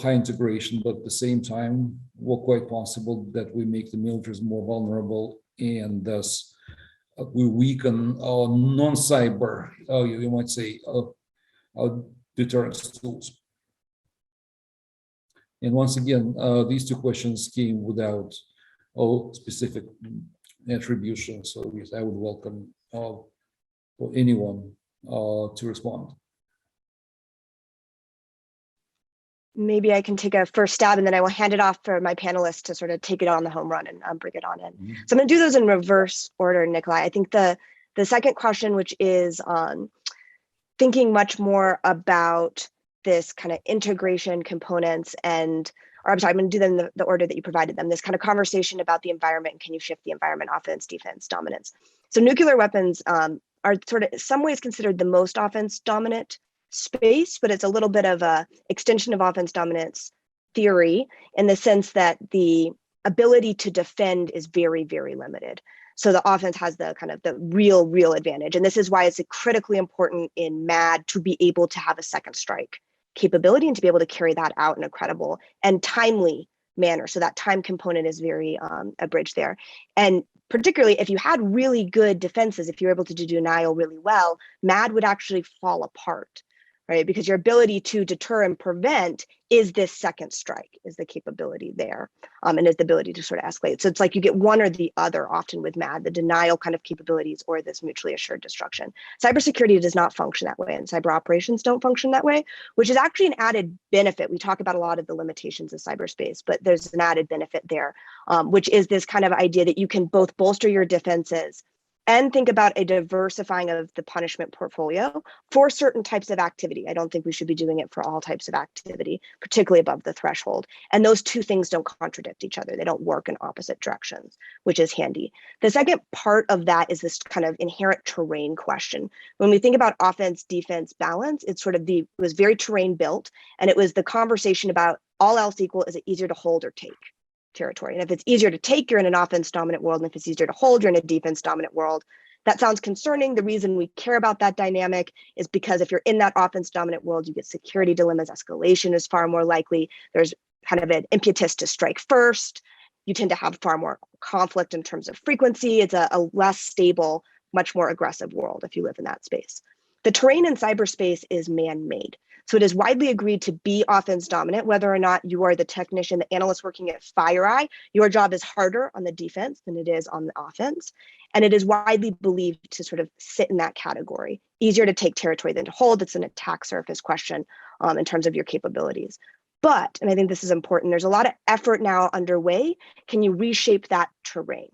high integration, but at the same time, quite possible that we make the militaries more vulnerable, and thus we weaken non-cyber, you might say, deterrence tools. And once again, these two questions came without specific attribution, so yes, I would welcome anyone to respond. Maybe I can take a first stab, and then I will hand it off for my panelists to sort of take it on the home run and bring it on in. So I'm going to do those in reverse order, Nikolai. I think the second question, which is thinking much more about this kind of integration components, or I'm sorry, I'm going to do them in the order that you provided them. This kind of conversation about the environment, and can you shift the environment, offense, defense, dominance. So nuclear weapons are sort of in some ways considered the most offense dominant space, but it's a little bit of a extension of offense dominance theory, in the sense that the ability to defend is very, very limited. So the offense has the kind of the real advantage. And this is why it's critically important in MAD to be able to have a second strike capability and to be able to carry that out in a credible and timely manner. So that time component is very abridged there. And particularly if you had really good defenses, if you're able to do denial really well, MAD would actually fall apart, right? Because your ability to deter and prevent is this second strike, is the capability there, and is the ability to sort of escalate. So it's like you get one or the other often with MAD, the denial kind of capabilities or this mutually assured destruction. Cybersecurity does not function that way, and cyber operations don't function that way, which is actually an added benefit. We talk about a lot of the limitations of cyberspace, but there's an added benefit there, which is this kind of idea that you can both bolster your defenses and think about a diversifying of the punishment portfolio for certain types of activity. I don't think we should be doing it for all types of activity, particularly above the threshold. And those two things don't contradict each other. They don't work in opposite directions, which is handy. The second part of that is this kind of inherent terrain question. When we think about offense, defense balance, it's sort of it was very terrain built, and it was the conversation about all else equal, is it easier to hold or take territory? And if it's easier to take, you're in an offense dominant world. And if it's easier to hold, you're in a defense dominant world. That sounds concerning. The reason we care about that dynamic is because if you're in that offense dominant world, you get security dilemmas. Escalation is far more likely. There's kind of an impetus to strike first. You tend to have far more conflict in terms of frequency. It's a less stable, much more aggressive world if you live in that space. The terrain in cyberspace is man-made. So it is widely agreed to be offense dominant, whether or not you are the technician, the analyst working at FireEye. Your job is harder on the defense than it is on the offense. And it is widely believed to sort of sit in that category. Easier to take territory than to hold. It's an attack surface question in terms of your capabilities. But, and I think this is important, there's a lot of effort now underway. Can you reshape that terrain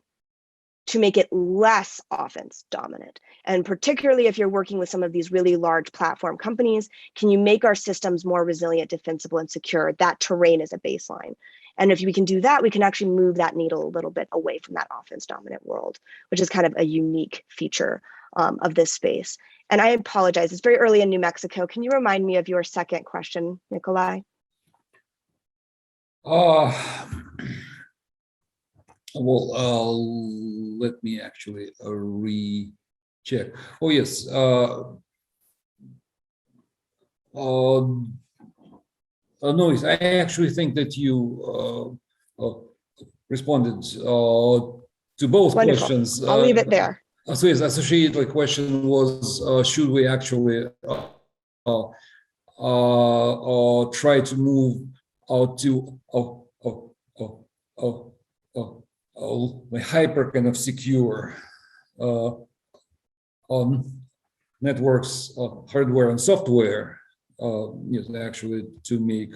to make it less offense dominant? And particularly if you're working with some of these really large platform companies, can you make our systems more resilient, defensible, and secure? That terrain is a baseline. And if we can do that, we can actually move that needle a little bit away from that offense dominant world, which is kind of a unique feature of this space. And I apologize, it's very early in New Mexico. Can you remind me of your second question, Nikolai? Well, let me actually recheck. Oh, yes. No, I actually think that you responded to both Wonderful. questions. I'll leave it there. So yes, associated question was, should we actually try to move to hyper kind of secure on networks, hardware and software, yes, actually to make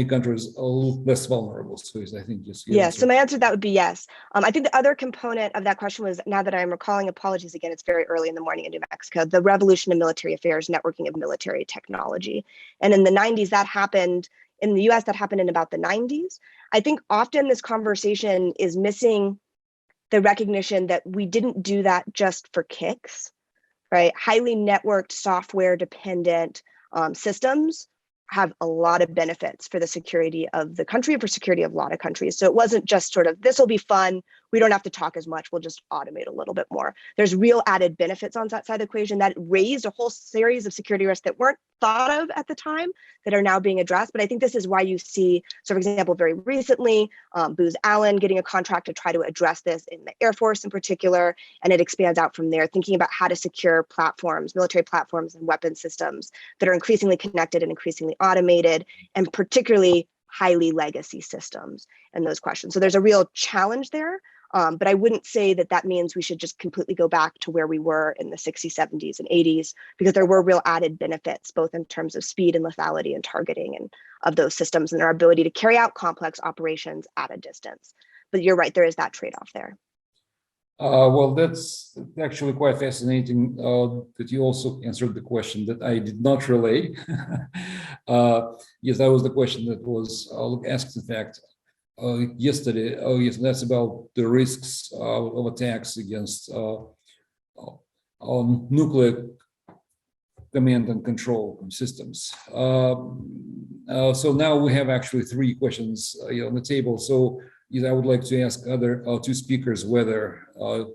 countries a little less vulnerable. So I think just yes. So my answer to that would be yes. I think the other component of that question was, now that I'm recalling, apologies again, it's very early in the morning in New Mexico, the revolution in military affairs, networking of military technology. And in the 90s, that happened in the US, that happened in about the 90s. I think often this conversation is missing the recognition that we didn't do that just for kicks, right? Highly networked, software dependent systems have a lot of benefits for the security of the country and for security of a lot of countries. So it wasn't just sort of, this will be fun, we don't have to talk as much, we'll just automate a little bit more. There's real added benefits on that side of the equation that raised a whole series of security risks that weren't thought of at the time that are now being addressed. But I think this is why you see, so for example, very recently, Booz Allen getting a contract to try to address this in the Air Force in particular, and it expands out from there, thinking about how to secure platforms, military platforms and weapon systems that are increasingly connected and increasingly automated, and particularly highly legacy systems and those questions. So there's a real challenge there. But I wouldn't say that that means we should just completely go back to where we were in the 60s, 70s, and 80s, because there were real added benefits, both in terms of speed and lethality and targeting and of those systems and our ability to carry out complex operations at a distance. But you're right, there is that trade-off there. Well, that's actually quite fascinating that you also answered the question that I did not relay. Yes, that was the question that was asked, in fact, yesterday. Oh, yes, that's about the risks of attacks against nuclear command and control systems. So now we have actually three questions on the table. So yes, I would like to ask other two speakers whether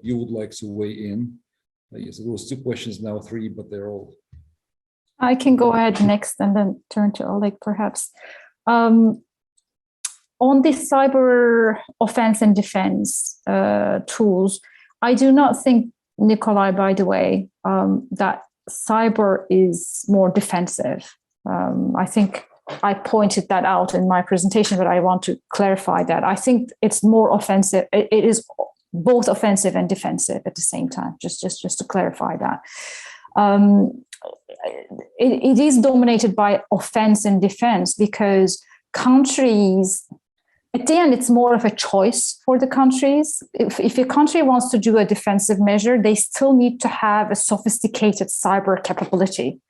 you would like to weigh in. Yes, it was two questions, now three, but they're all. I can go ahead next and then turn to Oleg, perhaps. On the cyber offense and defense tools, I do not think, Nikolai, by the way, that cyber is more defensive. I think I pointed that out in my presentation, but I want to clarify that. I think it's more offensive. It is both offensive and defensive at the same time, just to clarify that. It is dominated by offense and defense because countries at the end, it's more of a choice for the countries. If a country wants to do a defensive measure, they still need to have a sophisticated cyber capability.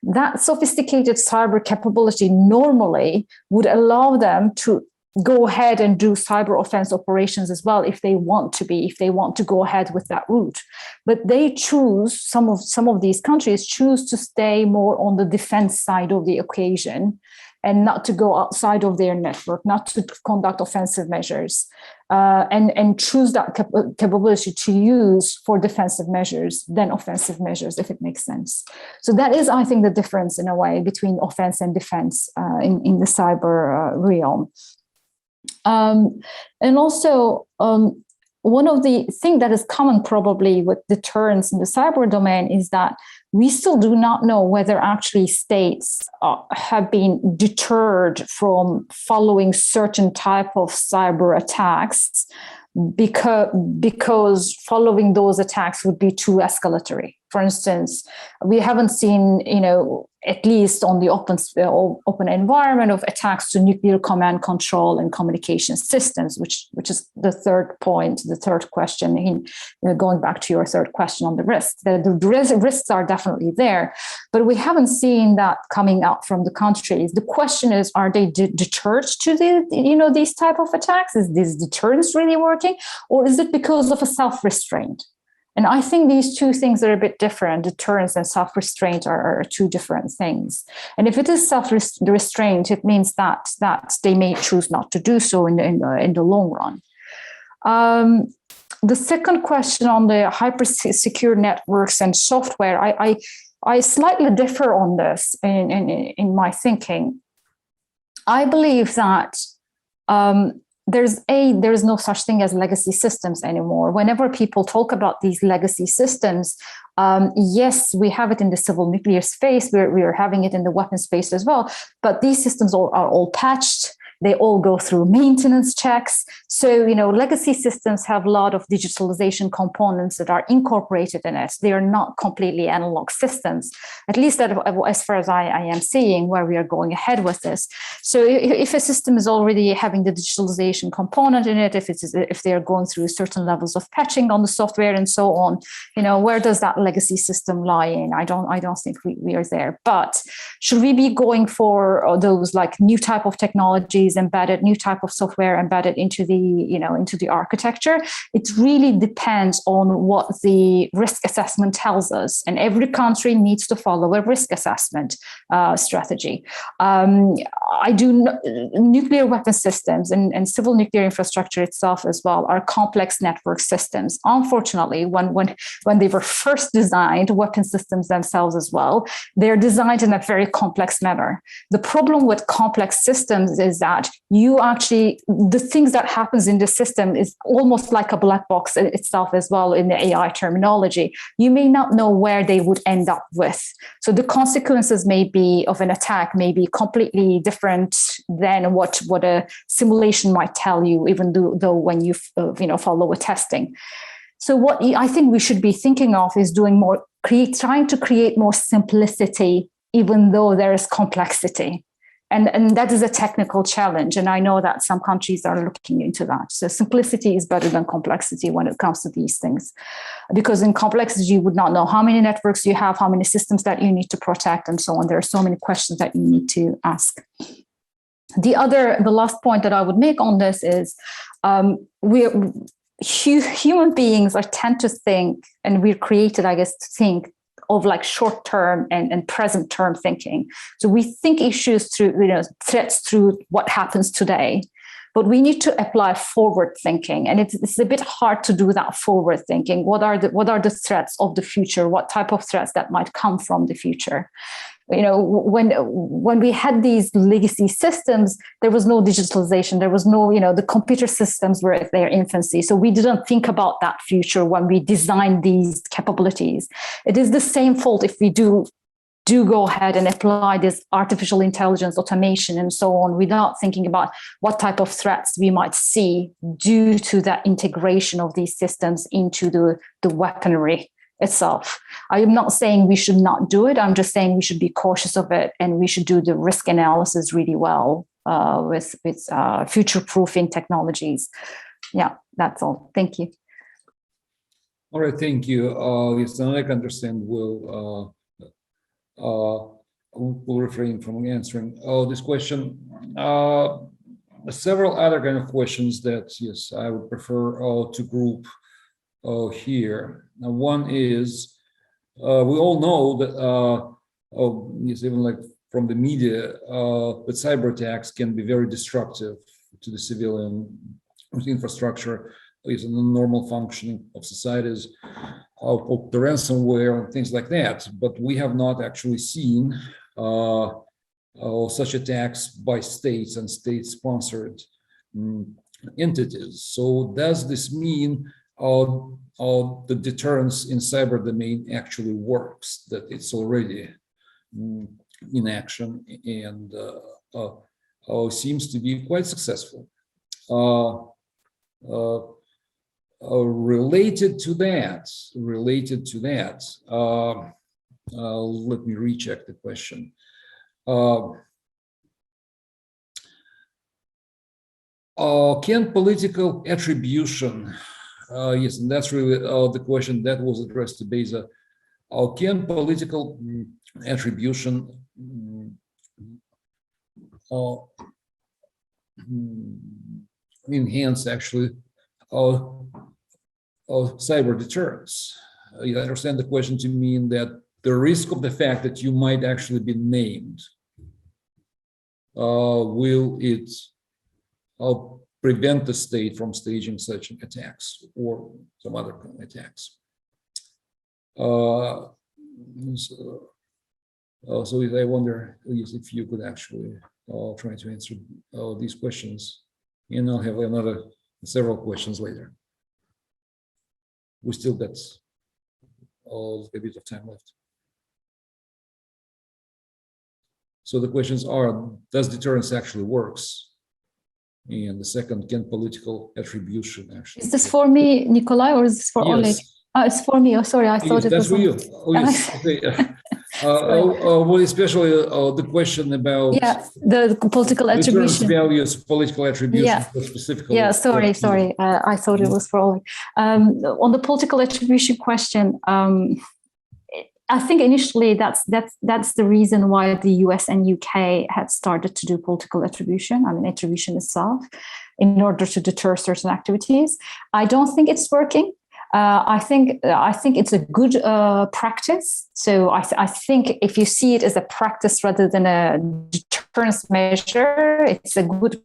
That sophisticated cyber capability normally would allow them to go ahead and do cyber offense operations as well if they want to go ahead with that route. But they choose, some of these countries choose to stay more on the defense side of the equation and not to go outside of their network, not to conduct offensive measures, and choose that capability to use for defensive measures than offensive measures, if it makes sense. So that is, I think, the difference in a way between offense and defense in the cyber realm. And also, one of the things that is common probably with deterrence in the cyber domain is that we still do not know whether actually states have been deterred from following certain type of cyber attacks because following those attacks would be too escalatory. For instance, we haven't seen, at least on the open environment, of attacks to nuclear command control and communication systems, which is the third point, the third question. Going back to your third question on the risks, the risks are definitely there, but we haven't seen that coming out from the countries. The question is, are they deterred to these type of attacks? Is this deterrence really working, or is it because of a self-restraint? And I think these two things are a bit different. Deterrence and self-restraint are two different things. And if it is self-restraint, it means that they may choose not to do so in the long run. The second question on the hyper-secure networks and software, I slightly differ on this in my thinking. I believe that there's no such thing as legacy systems anymore. Whenever people talk about these legacy systems, yes, we have it in the civil nuclear space. We're having it in the weapon space as well. But these systems are all patched. They all go through maintenance checks. So, legacy systems have a lot of digitalization components that are incorporated in it. They are not completely analog systems, at least as far as I am seeing where we are going ahead with this. So if a system is already having the digitalization component in it, if they are going through certain levels of patching on the software and so on, where does that legacy system lie in? I don't think we are there. But should we be going for those like new type of technologies, embedded, new type of software embedded into the architecture? It really depends on what the risk assessment tells us, and every country needs to follow a risk assessment strategy. Nuclear weapon systems and civil nuclear infrastructure itself as well are complex network systems. Unfortunately, when they were first designed, weapon systems themselves as well, they're designed in a very complex manner. The problem with complex systems is that the things that happens in the system is almost like a black box itself as well in the AI terminology. You may not know where they would end up with. So the consequences of an attack may be completely different than what a simulation might tell you, even though when you follow a testing. So what I think we should be thinking of is trying to create more simplicity, even though there is complexity. And that is a technical challenge. And I know that some countries are looking into that. So simplicity is better than complexity when it comes to these things. Because in complexity, you would not know how many networks you have, how many systems that you need to protect, and so on. There are so many questions that you need to ask. The last point that I would make on this is human beings tend to think, and we're created, I guess, to think of like short-term and present-term thinking. So we think issues through, threats through what happens today, but we need to apply forward thinking. And it's a bit hard to do that forward thinking. What are the threats of the future? What type of threats that might come from the future? When we had these legacy systems, there was no digitalization. There was no, the computer systems were at their infancy. So we didn't think about that future when we designed these capabilities. It is the same fault if we do go ahead and apply this artificial intelligence, automation, and so on, without thinking about what type of threats we might see due to that integration of these systems into the weaponry itself. I am not saying we should not do it. I'm just saying we should be cautious of it, and we should do the risk analysis really well with future-proofing technologies. Yeah, that's all. Thank you. All right, thank you. Yes, and I can understand we'll refrain from answering this question. Several other kind of questions that, yes, I would prefer to group here. Now, one is, we all know that, yes, even like from the media, that cyber attacks can be very destructive to the civilian infrastructure, at least in the normal functioning of societies, of the ransomware and things like that. But we have not actually seen such attacks by states and state-sponsored entities. So does this mean the deterrence in cyber domain actually works, that it's already in action and seems to be quite successful? Related to that, let me recheck the question. Can political attribution, yes, and that's really the question that was addressed to Beyza. Can political attribution enhance actually cyber deterrence? I understand the question to mean that the risk of the fact that you might actually be named, will it prevent the state from staging such attacks or some other kind of attacks? So I wonder if you could actually try to answer these questions, and I'll have several questions later. We still got a bit of time left. So the questions are, does deterrence actually works? And the second, can political attribution actually? Is this for me, Nikolai, or is this for Oleg? Yes. It's for me. Oh, sorry, I thought Yes, it that's was for you. Oh, yes. Okay. Well, especially the question about the political attribution values, political attribution specifically. Yeah, sorry. I thought it was for Oleg. On the political attribution question, I think initially that's the reason why the US and UK had started to do political attribution. I mean, attribution itself, in order to deter certain activities. I don't think it's working. I think it's a good practice. So I think if you see it as a practice rather than a deterrence measure, it's a good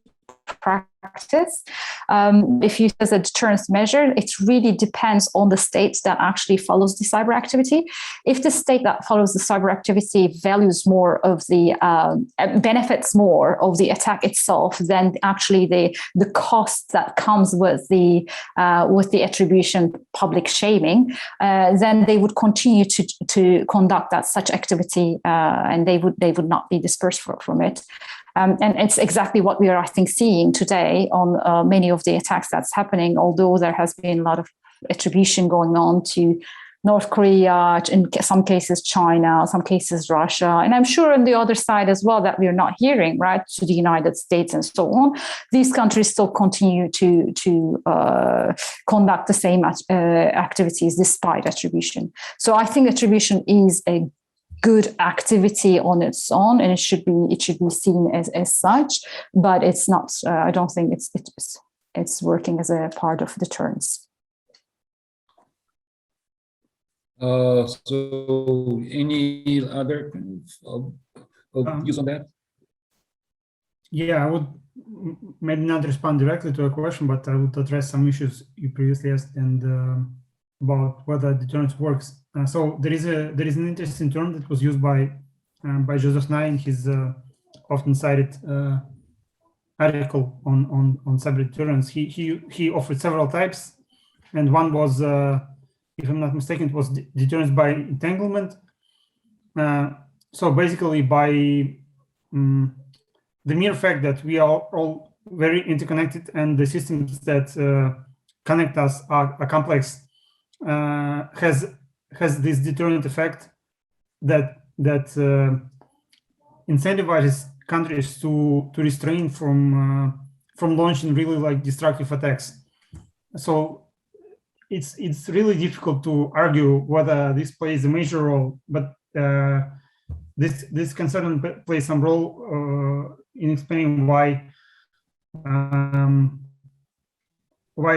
practice. If you use as a deterrence measure, it really depends on the state that actually follows the cyber activity. If the state that follows the cyber activity values more of the benefits more of the attack itself, then actually the cost that comes with the attribution public shaming, then they would continue to conduct such activity, and they would not be dispersed from it. And it's exactly what we are, I think, seeing today on many of the attacks that's happening, although there has been a lot of attribution going on to North Korea, in some cases China, some cases Russia, and I'm sure on the other side as well that we're not hearing, right, to the United States and so on. These countries still continue to conduct the same activities despite attribution. So I think attribution is a good activity on its own, and it should be seen as such, but it's not. I don't think it's working as a part of deterrence. So any other views on that? Yeah, I would maybe not respond directly to a question, but I would address some issues you previously asked and about whether deterrence works. So there is an interesting term that was used by Joseph Nye in his often cited article on cyber deterrence. He offered several types, and one was, if I'm not mistaken, it was deterrence by entanglement. So basically, by the mere fact that we are all very interconnected and the systems that connect us are complex, has this deterrent effect that incentivizes countries to restrain from launching really like destructive attacks. So it's really difficult to argue whether this plays a major role, but this can certainly play some role in explaining why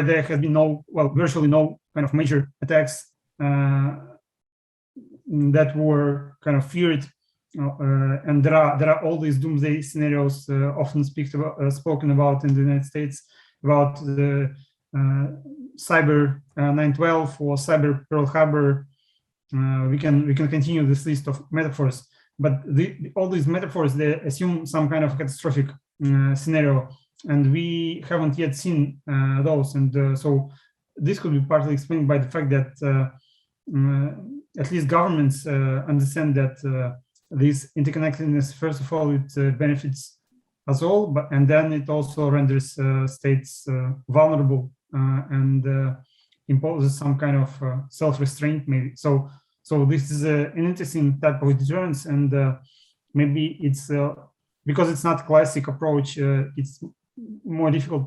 there has been virtually no kind of major attacks that were kind of feared, and there are all these doomsday scenarios often spoken about in the United States about the cyber 9/12 or cyber Pearl Harbor. We can continue this list of metaphors, but all these metaphors, they assume some kind of catastrophic scenario, and we haven't yet seen those, and so this could be partly explained by the fact that at least governments understand that this interconnectedness, first of all, it benefits us all, and then it also renders states vulnerable and imposes some kind of self-restraint, maybe. So this is an interesting type of deterrence, and maybe it's because it's not a classic approach. It's more difficult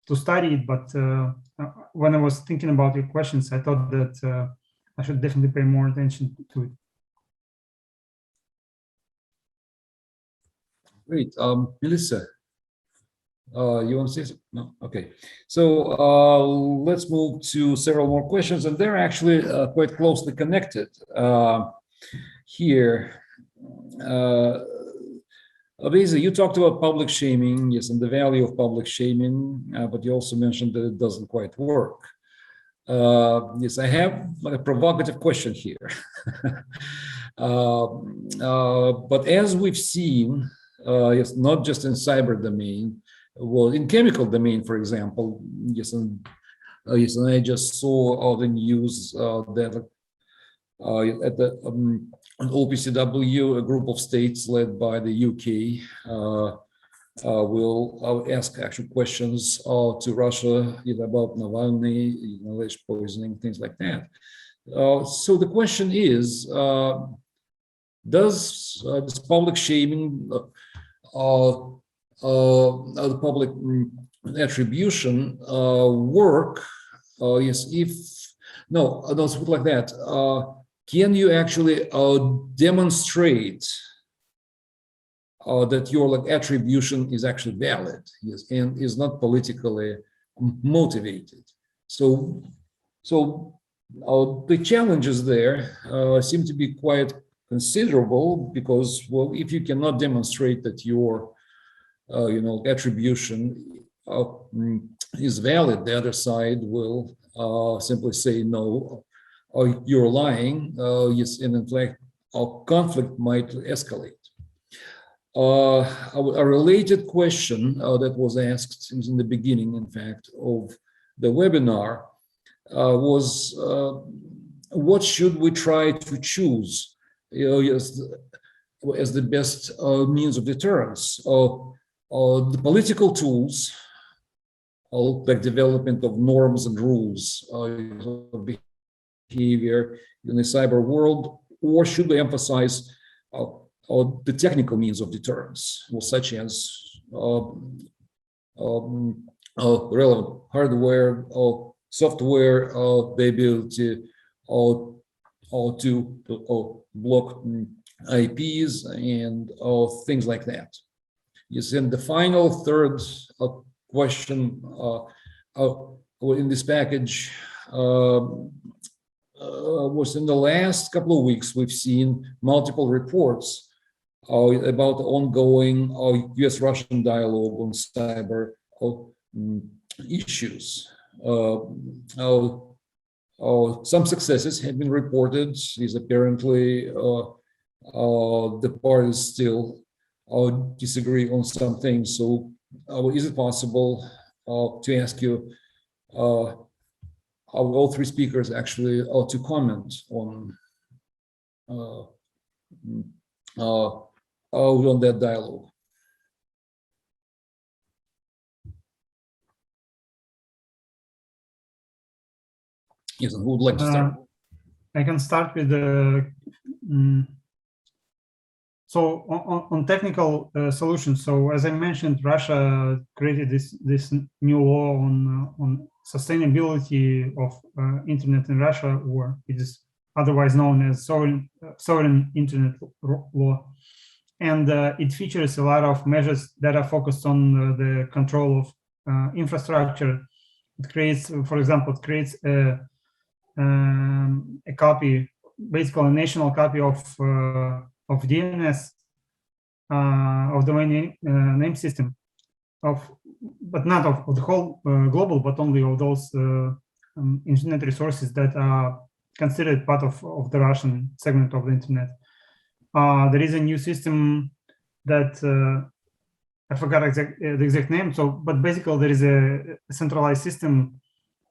to study it. But when I was thinking about your questions, I thought that I should definitely pay more attention to it. Great. Melissa, you want to say something? No? Okay. So let's move to several more questions, and they're actually quite closely connected here. Beyza, you talked about public shaming, yes, and the value of public shaming, but you also mentioned that it doesn't quite work. Yes, I have a provocative question here. But as we've seen, yes, not just in cyber domain, well, in chemical domain, for example, yes, and I just saw the news that at the OPCW, a group of states led by the UK will ask actual questions to Russia about Navalny, alleged poisoning, things like that. So the question is, does this public shaming, the public attribution work? Yes, let's put it like that. Can you actually demonstrate that your attribution is actually valid, yes, and is not politically motivated? So the challenges there seem to be quite considerable, because, well, if you cannot demonstrate that your attribution is valid, the other side will simply say no, or you're lying, yes, and in fact, our conflict might escalate. A related question that was asked in the beginning, in fact, of the webinar was, what should we try to choose as the best means of deterrence? The political tools, like development of norms and rules of behavior in the cyber world, or should we emphasize the technical means of deterrence, such as relevant hardware or software, the ability to block IPs and things like that? Yes, and the final third question in this package was, in the last couple of weeks, we've seen multiple reports about the ongoing US-Russian dialogue on cyber issues. Some successes have been reported. Is apparently the parties still disagree on some things. So is it possible to ask you, all three speakers actually to comment on that dialogue? Yes, and who would like to start? I can start with the So on technical solutions, so as I mentioned, Russia created this new law on sustainability of internet in Russia, or it is otherwise known as sovereign internet law. And it features a lot of measures that are focused on the control of infrastructure. It creates, for example, it creates a copy, basically a national copy of DNS, of domain name system, but not of the whole global, but only of those internet resources that are considered part of the Russian segment of the internet. There is a new system that I forgot the exact name. So, but basically there is a centralized system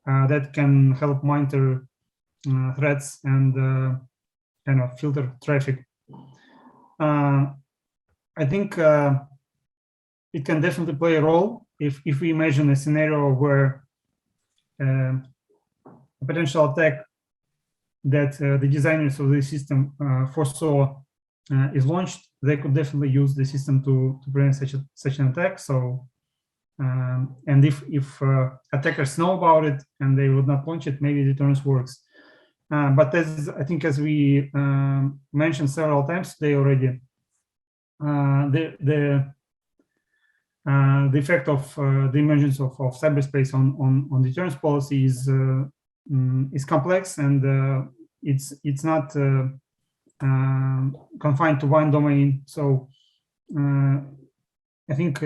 that can help monitor threats and kind of filter traffic. I think it can definitely play a role if we imagine a scenario where a potential attack that the designers of the system foresaw is launched. They could definitely use the system to prevent such an attack. So, and if attackers know about it and they would not launch it, maybe deterrence works. But as I think, as we mentioned several times today already, the effect of the emergence of cyberspace on deterrence policy is complex, and it's not confined to one domain. So I think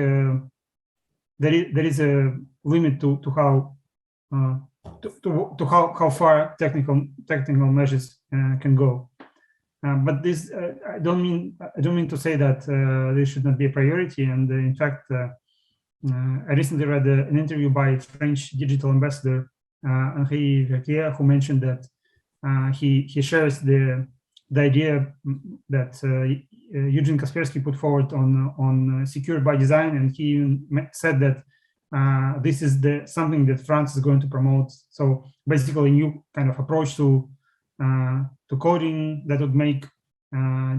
there is a limit to how far technical measures can go. But this I don't mean to say that this should not be a priority. And in fact, I recently read an interview by French digital ambassador Henri Verquier, who mentioned that he shares the idea that Eugene Kaspersky put forward on secure by design, and he said that this is something that France is going to promote. So basically, a new kind of approach to coding that would make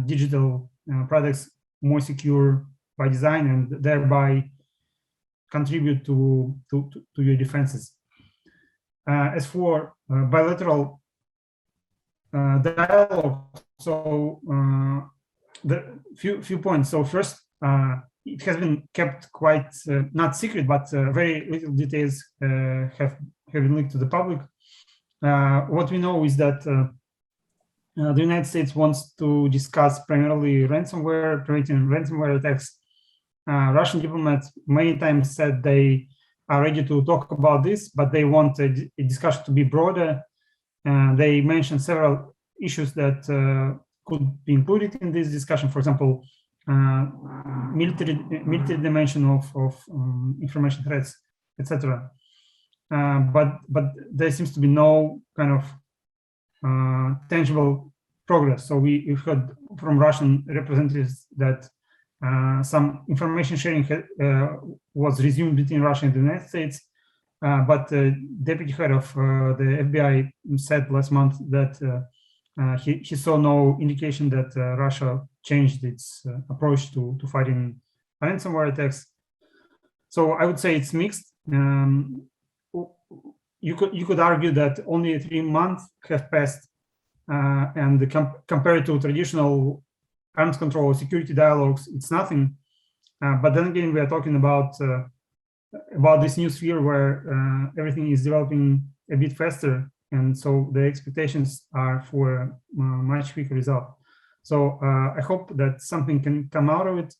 digital products more secure by design, and thereby contribute to your defenses. As for bilateral dialogue, so the few points. So first, it has been kept quite not secret, but very little details have been leaked to the public. What we know is that the United States wants to discuss primarily ransomware, preventing ransomware attacks. Russian diplomats many times said they are ready to talk about this, but they want a discussion to be broader. They mentioned several issues that could be included in this discussion. For example, military dimension of information threats, etc. But there seems to be no kind of tangible progress. So we've heard from Russian representatives that some information sharing was resumed between Russia and the United States, but the deputy head of the FBI said last month that he saw no indication that Russia changed its approach to fighting ransomware attacks. So I would say it's mixed. You could argue that only 3 months have passed, and compared to traditional arms control security dialogues, it's nothing. But then again, we are talking about this new sphere where everything is developing a bit faster, and so the expectations are for a much quicker result. So I hope that something can come out of it.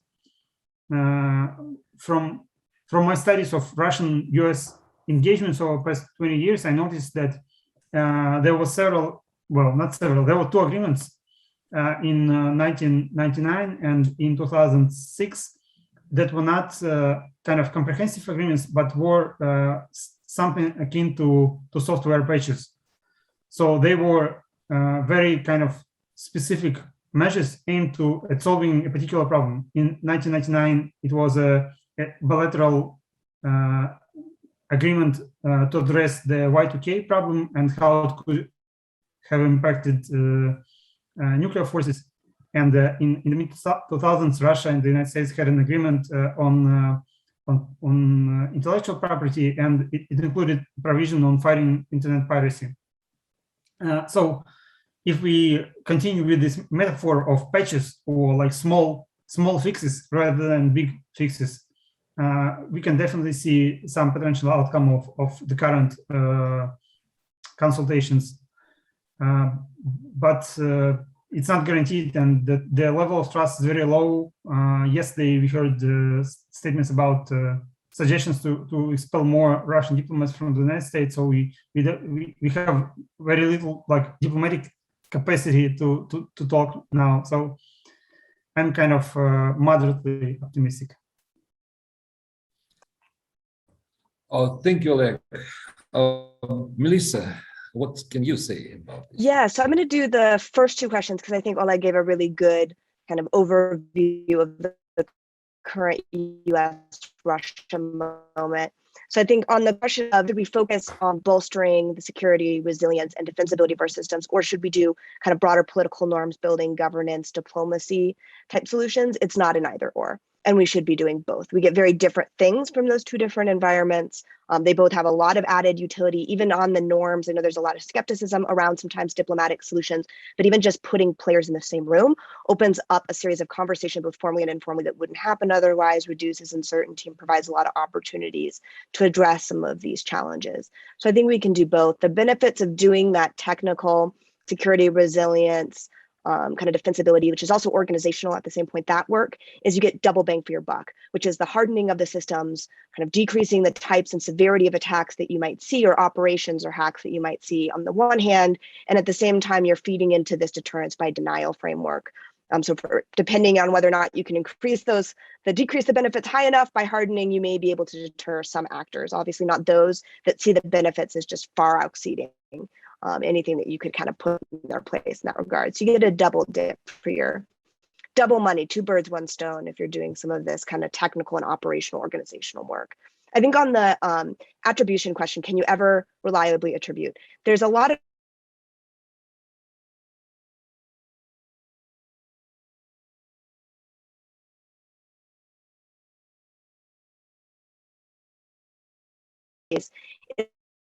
From my studies of Russian-US engagements over the past 20 years, I noticed that there were there were 2 agreements in 1999 and in 2006 that were not kind of comprehensive agreements, but were something akin to software patches. So they were very kind of specific measures aimed at solving a particular problem. In 1999, it was a bilateral agreement to address the Y2K problem and how it could have impacted nuclear forces. And in the mid-2000s, Russia and the United States had an agreement on intellectual property, and it included provision on fighting internet piracy. So if we continue with this metaphor of patches or like small fixes rather than big fixes, we can definitely see some potential outcome of the current consultations. But it's not guaranteed, and the level of trust is very low. Yesterday, we heard statements about suggestions to expel more Russian diplomats from the United States. So we have very little like diplomatic capacity to talk now. So I'm kind of moderately optimistic. Thank you, Oleg. Melissa, what can you say about this? Yeah, so I'm going to do the first two questions because I think Oleg gave a really good kind of overview of the current US-Russia moment. So I think on the question of, did we focus on bolstering the security, resilience, and defensibility of our systems, or should we do kind of broader political norms building, governance, diplomacy type solutions? It's not an either or. And we should be doing both. We get very different things from those two different environments. They both have a lot of added utility, even on the norms. I know there's a lot of skepticism around sometimes diplomatic solutions, but even just putting players in the same room opens up a series of conversations, both formally and informally, that wouldn't happen otherwise, reduces uncertainty, and provides a lot of opportunities to address some of these challenges. So I think we can do both. The benefits of doing that technical security, resilience, kind of defensibility, which is also organizational at the same point, that work is you get double bang for your buck, which is the hardening of the systems, kind of decreasing the types and severity of attacks that you might see, or operations or hacks that you might see on the one hand, and at the same time, you're feeding into this deterrence by denial framework. So depending on whether or not you can decrease the benefits high enough by hardening, you may be able to deter some actors, obviously not those that see the benefits as just far exceeding anything that you could kind of put in their place in that regard. So you get a double dip for your double money, two birds, one stone, if you're doing some of this kind of technical and operational organizational work. I think on the attribution question, can you ever reliably attribute? There's a lot of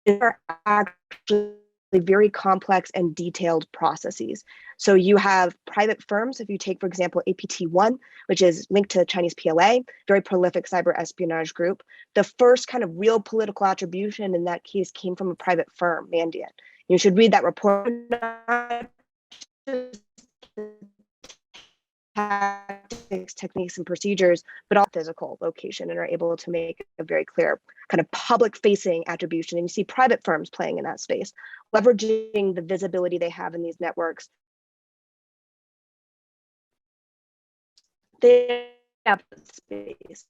are actually very complex and detailed processes. So you have private firms. If you take, for example, APT1, which is linked to Chinese PLA, very prolific cyber espionage group. The first kind of real political attribution in that case came from a private firm, Mandiant. You should read that report. Tactics, techniques, and procedures, but all physical location, and are able to make a very clear kind of public-facing attribution. And you see private firms playing in that space, leveraging the visibility they have in these networks. They have space.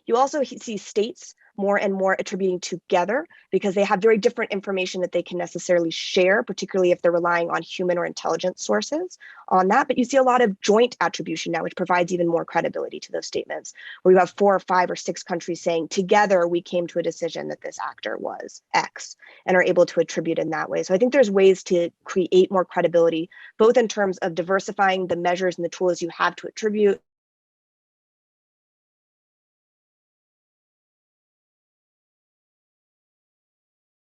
You also see states more and more attributing together because they have very different information that they can necessarily share, particularly if they're relying on human or intelligence sources on that. But you see a lot of joint attribution now, which provides even more credibility to those statements, where you have 4 or 5 or 6 countries saying, together we came to a decision that this actor was X, and are able to attribute in that way. So I think there's ways to create more credibility, both in terms of diversifying the measures and the tools you have to attribute,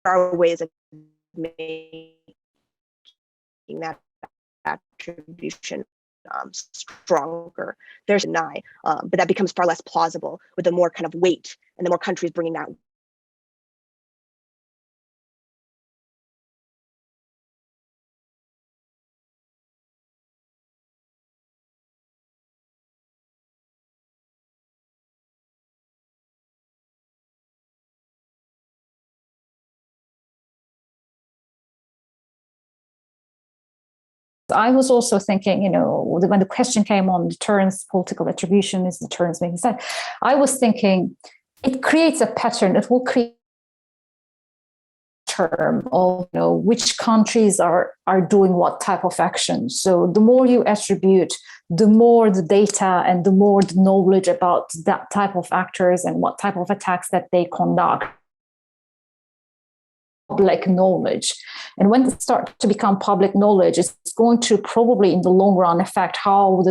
are ways of making that attribution stronger. There's a deny, but that becomes far less plausible with the more kind of weight and the more countries bringing that. I was also thinking, when the question came on deterrence, political attribution, is deterrence making sense? I was thinking it creates a pattern. It will create a term of which countries are doing what type of action. So the more you attribute, the more the data and the more the knowledge about that type of actors and what type of attacks that they conduct. public knowledge. And when it starts to become public knowledge, it's going to probably in the long run affect how the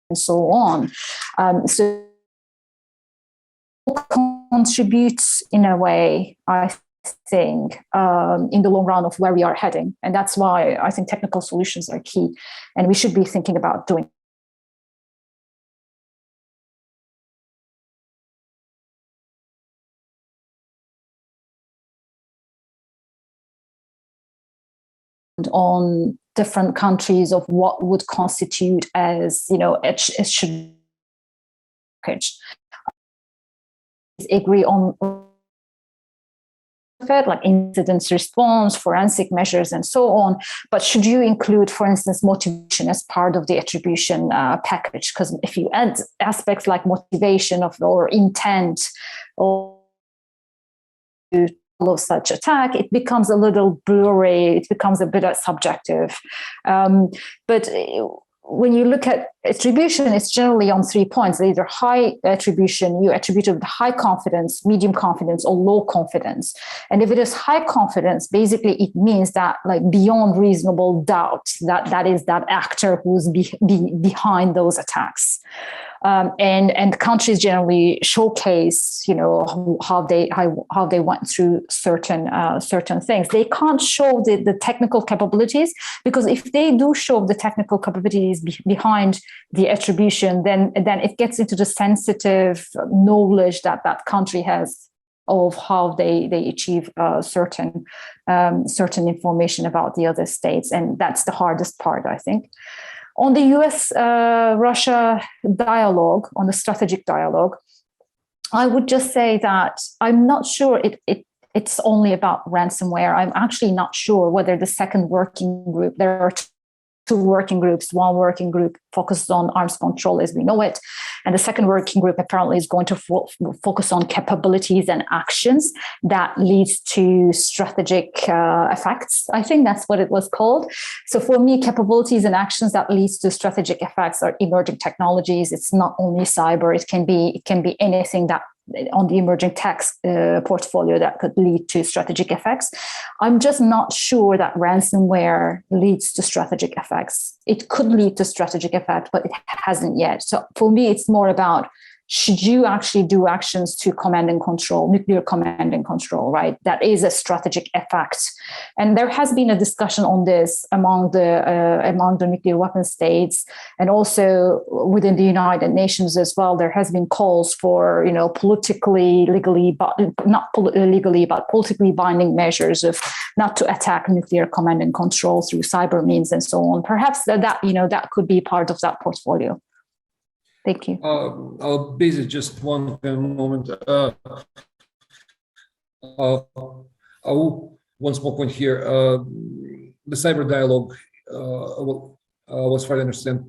and so on. So contributes in a way, I think, in the long run of where we are heading. And that's why I think technical solutions are key. And we should be thinking about doing on different countries of what would constitute as, it should agree on like incident response, forensic measures, and so on. But should you include, for instance, motivation as part of the attribution package? Because if you add aspects like motivation or intent or of such attack, it becomes a little blurry, it becomes a bit subjective. But when you look at attribution, it's generally on 3 points. Either high attribution, you attribute it with high confidence, medium confidence, or low confidence. And if it is high confidence, basically it means that like beyond reasonable doubt, that is that actor who's behind those attacks. And countries generally showcase, how they went through certain things. They can't show the technical capabilities, because if they do show the technical capabilities behind the attribution, then it gets into the sensitive knowledge that country has of how they achieve certain information about the other states, and that's the hardest part, I think. On the US-Russia dialogue, on the strategic dialogue, I would just say that I'm not sure it's only about ransomware. I'm actually not sure whether the second working group, there are two working groups. One working group focuses on arms control as we know it, and the second working group apparently is going to focus on capabilities and actions that leads to strategic effects. I think that's what it was called. So for me, capabilities and actions that leads to strategic effects are emerging technologies. It's not only cyber. It can be anything that on the emerging tech portfolio that could lead to strategic effects. I'm just not sure that ransomware leads to strategic effects. It could lead to strategic effect, but it hasn't yet. So for me, it's more about, should you actually do actions to command and control, nuclear command and control, right? That is a strategic effect. And there has been a discussion on this among the nuclear weapon states, and also within the United Nations as well. There has been calls for, politically binding measures of not to attack nuclear command and control through cyber means and so on. Perhaps that could be part of that portfolio. Thank you. Beyza, just one moment. One small point here. The cyber dialogue, as far as I understand,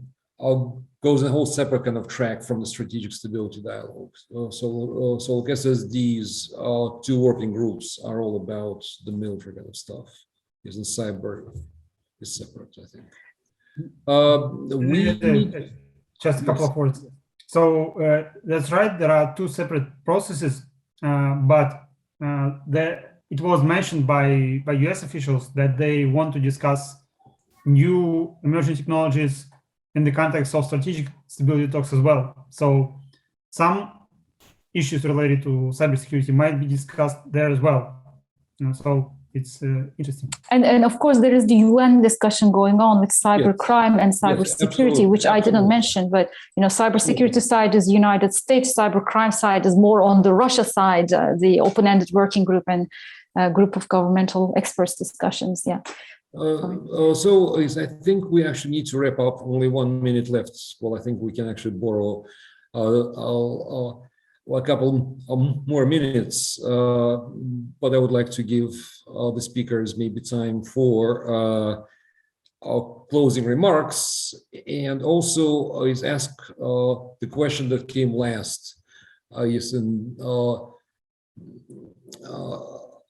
goes in a whole separate kind of track from the strategic stability dialogue. So SSD's two working groups are all about the military kind of stuff. Because the cyber is separate, I think. Just a couple of words. So that's right. There are two separate processes, but it was mentioned by US officials that they want to discuss new emerging technologies in the context of strategic stability talks as well. So some issues related to cybersecurity might be discussed there as well. So it's interesting. And of course, there is the UN discussion going on with cybercrime and cybersecurity, which I didn't mention. But cybersecurity side is United States, cybercrime side is more on the Russia side, the open-ended working group and group of governmental experts discussions. Yeah. So I think we actually need to wrap up. Only 1 minute left. Well, I think we can actually borrow a couple more minutes, but I would like to give the speakers maybe time for closing remarks, and also is ask the question that came last. Yes,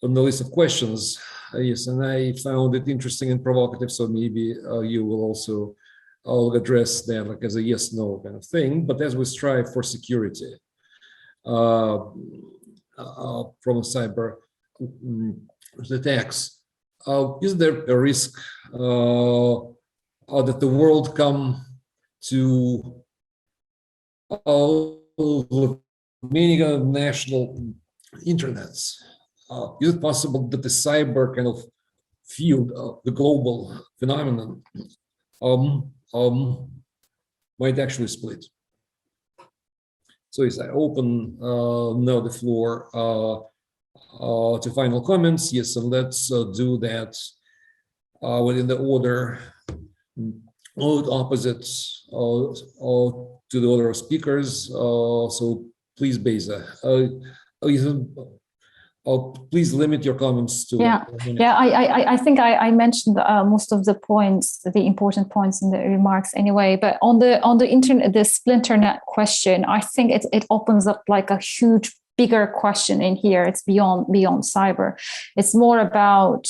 on the list of questions. Yes, and I found it interesting and provocative. So maybe you will also I'll address that like as a yes/no kind of thing. But as we strive for security from cyber attacks, is there a risk that the world come to many national internets? Is it possible that the cyber kind of field, the global phenomenon, might actually split? So as I open now the floor to final comments, yes, and let's do that within the order, opposite to the order of speakers. So please, Beyza, please limit your comments to Yeah, I think I mentioned most of the points, the important points in the remarks anyway. But on the internet, the splinternet question, I think it opens up like a huge, bigger question in here. It's beyond cyber. It's more about.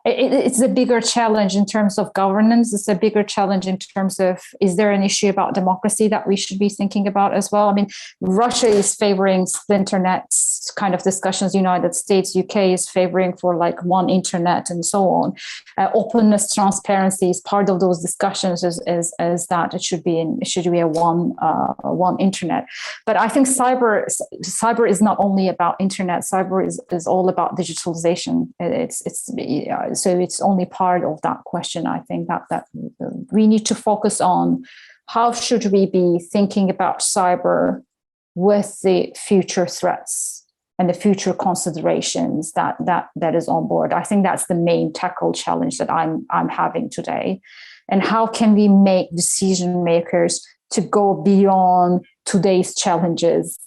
It's a bigger challenge in terms of governance. It's a bigger challenge in terms of, is there an issue about democracy that we should be thinking about as well? I mean, Russia is favoring splinternet kind of discussions. United States, UK is favoring for like one internet and so on. Openness, transparency is part of those discussions. Is that it should be a one internet. But I think cyber is not only about internet. Cyber is all about digitalization. So it's only part of that question. I think that we need to focus on how should we be thinking about cyber with the future threats and the future considerations that is on board. I think that's the main tackle challenge that I'm having today. And how can we make decision makers to go beyond today's challenges?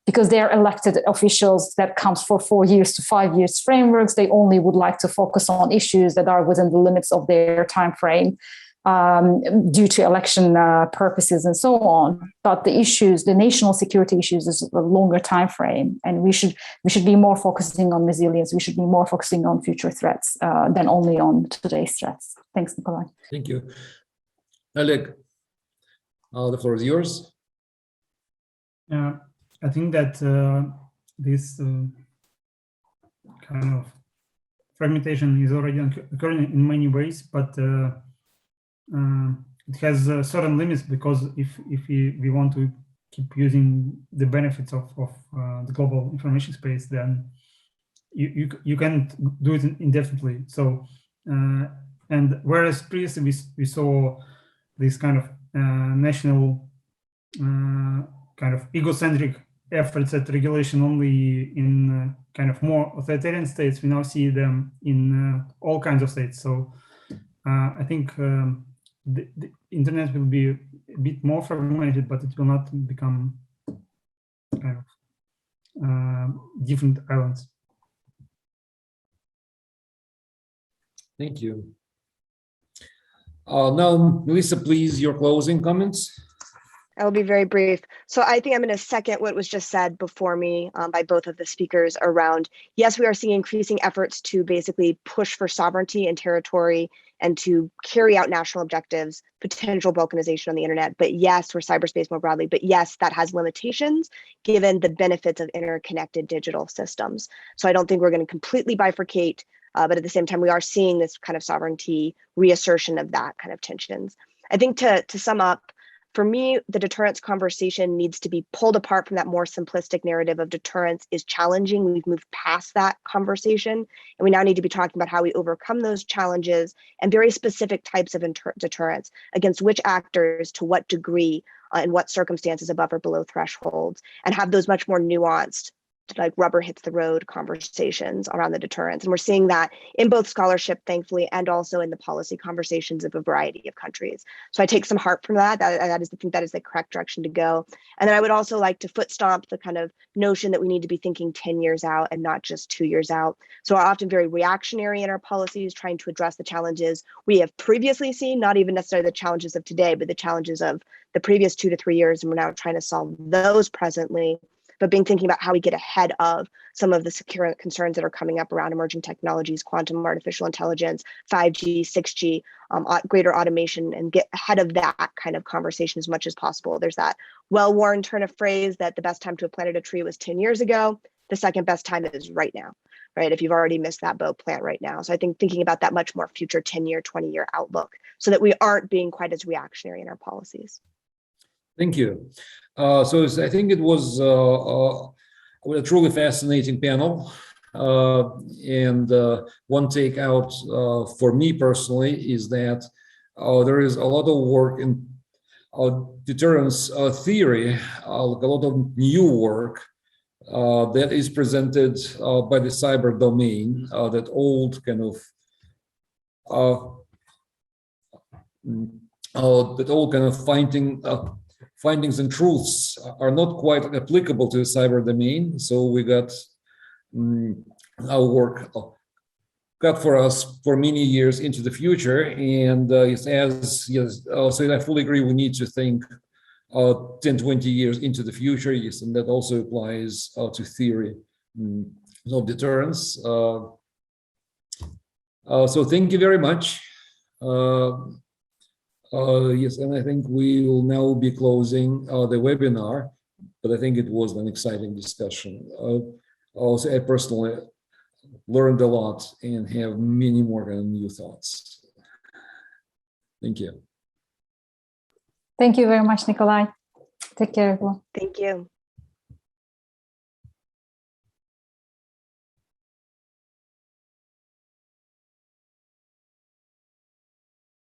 Because they're elected officials that comes for 4 years to 5 years frameworks. They only would like to focus on issues that are within the limits of their time frame due to election purposes and so on. But the issues, the national security issues, is a longer time frame, and we should be more focusing on resilience. We should be more focusing on future threats than only on today's threats. Thanks, Nikolai. Thank you. Oleg, the floor is yours. I think that this kind of fragmentation is already occurring in many ways, but it has certain limits, because if we want to keep using the benefits of the global information space, then you can't do it indefinitely. So and whereas previously we saw this kind of national kind of egocentric efforts at regulation only in kind of more authoritarian states, we now see them in all kinds of states. So I think the internet will be a bit more fragmented, but it will not become kind of different islands. Thank you. Now, Melissa, please, your closing comments. I will be very brief. So I think I'm going to second what was just said before me by both of the speakers around, yes, we are seeing increasing efforts to basically push for sovereignty and territory and to carry out national objectives, potential balkanization on the internet. But yes, for cyberspace more broadly, but yes, that has limitations given the benefits of interconnected digital systems. So I don't think we're going to completely bifurcate, but at the same time, we are seeing this kind of sovereignty reassertion of that kind of tensions. I think to sum up, for me, the deterrence conversation needs to be pulled apart from that more simplistic narrative of deterrence is challenging. We've moved past that conversation, and we now need to be talking about how we overcome those challenges and very specific types of deterrence against which actors, to what degree, in what circumstances above or below thresholds, and have those much more nuanced, like rubber hits the road conversations around the deterrence. And we're seeing that in both scholarship, thankfully, and also in the policy conversations of a variety of countries. So I take some heart from that. I think that is the correct direction to go. And then I would also like to foot stomp the kind of notion that we need to be thinking 10 years out and not just 2 years out. So we're often very reactionary in our policies, trying to address the challenges we have previously seen, not even necessarily the challenges of today, but the challenges of the previous 2 to 3 years. And we're now trying to solve those presently. but thinking about how we get ahead of some of the secure concerns that are coming up around emerging technologies, quantum artificial intelligence, 5G, 6G, greater automation, and get ahead of that kind of conversation as much as possible. There's that well-worn turn of phrase that the best time to have planted a tree was 10 years ago. The second best time is right now, right? If you've already missed that boat, plant right now. So I think thinking about that much more future 10-year, 20-year outlook so that we aren't being quite as reactionary in our policies. Thank you. I think it was a truly fascinating panel. And one takeout for me personally is that there is a lot of work in deterrence theory, a lot of new work that is presented by the cyber domain, that old kind of findings and truths are not quite applicable to the cyber domain. So we got our work cut for us for many years into the future. And so I fully agree, we need to think 10, 20 years into the future. Yes, and that also applies to theory of deterrence. So thank you very much. Yes, and I think we will now be closing the webinar, but I think it was an exciting discussion. Also, I personally learned a lot and have many more new thoughts. Thank you. Thank you very much, Nikolai. Take care, everyone. Thank you.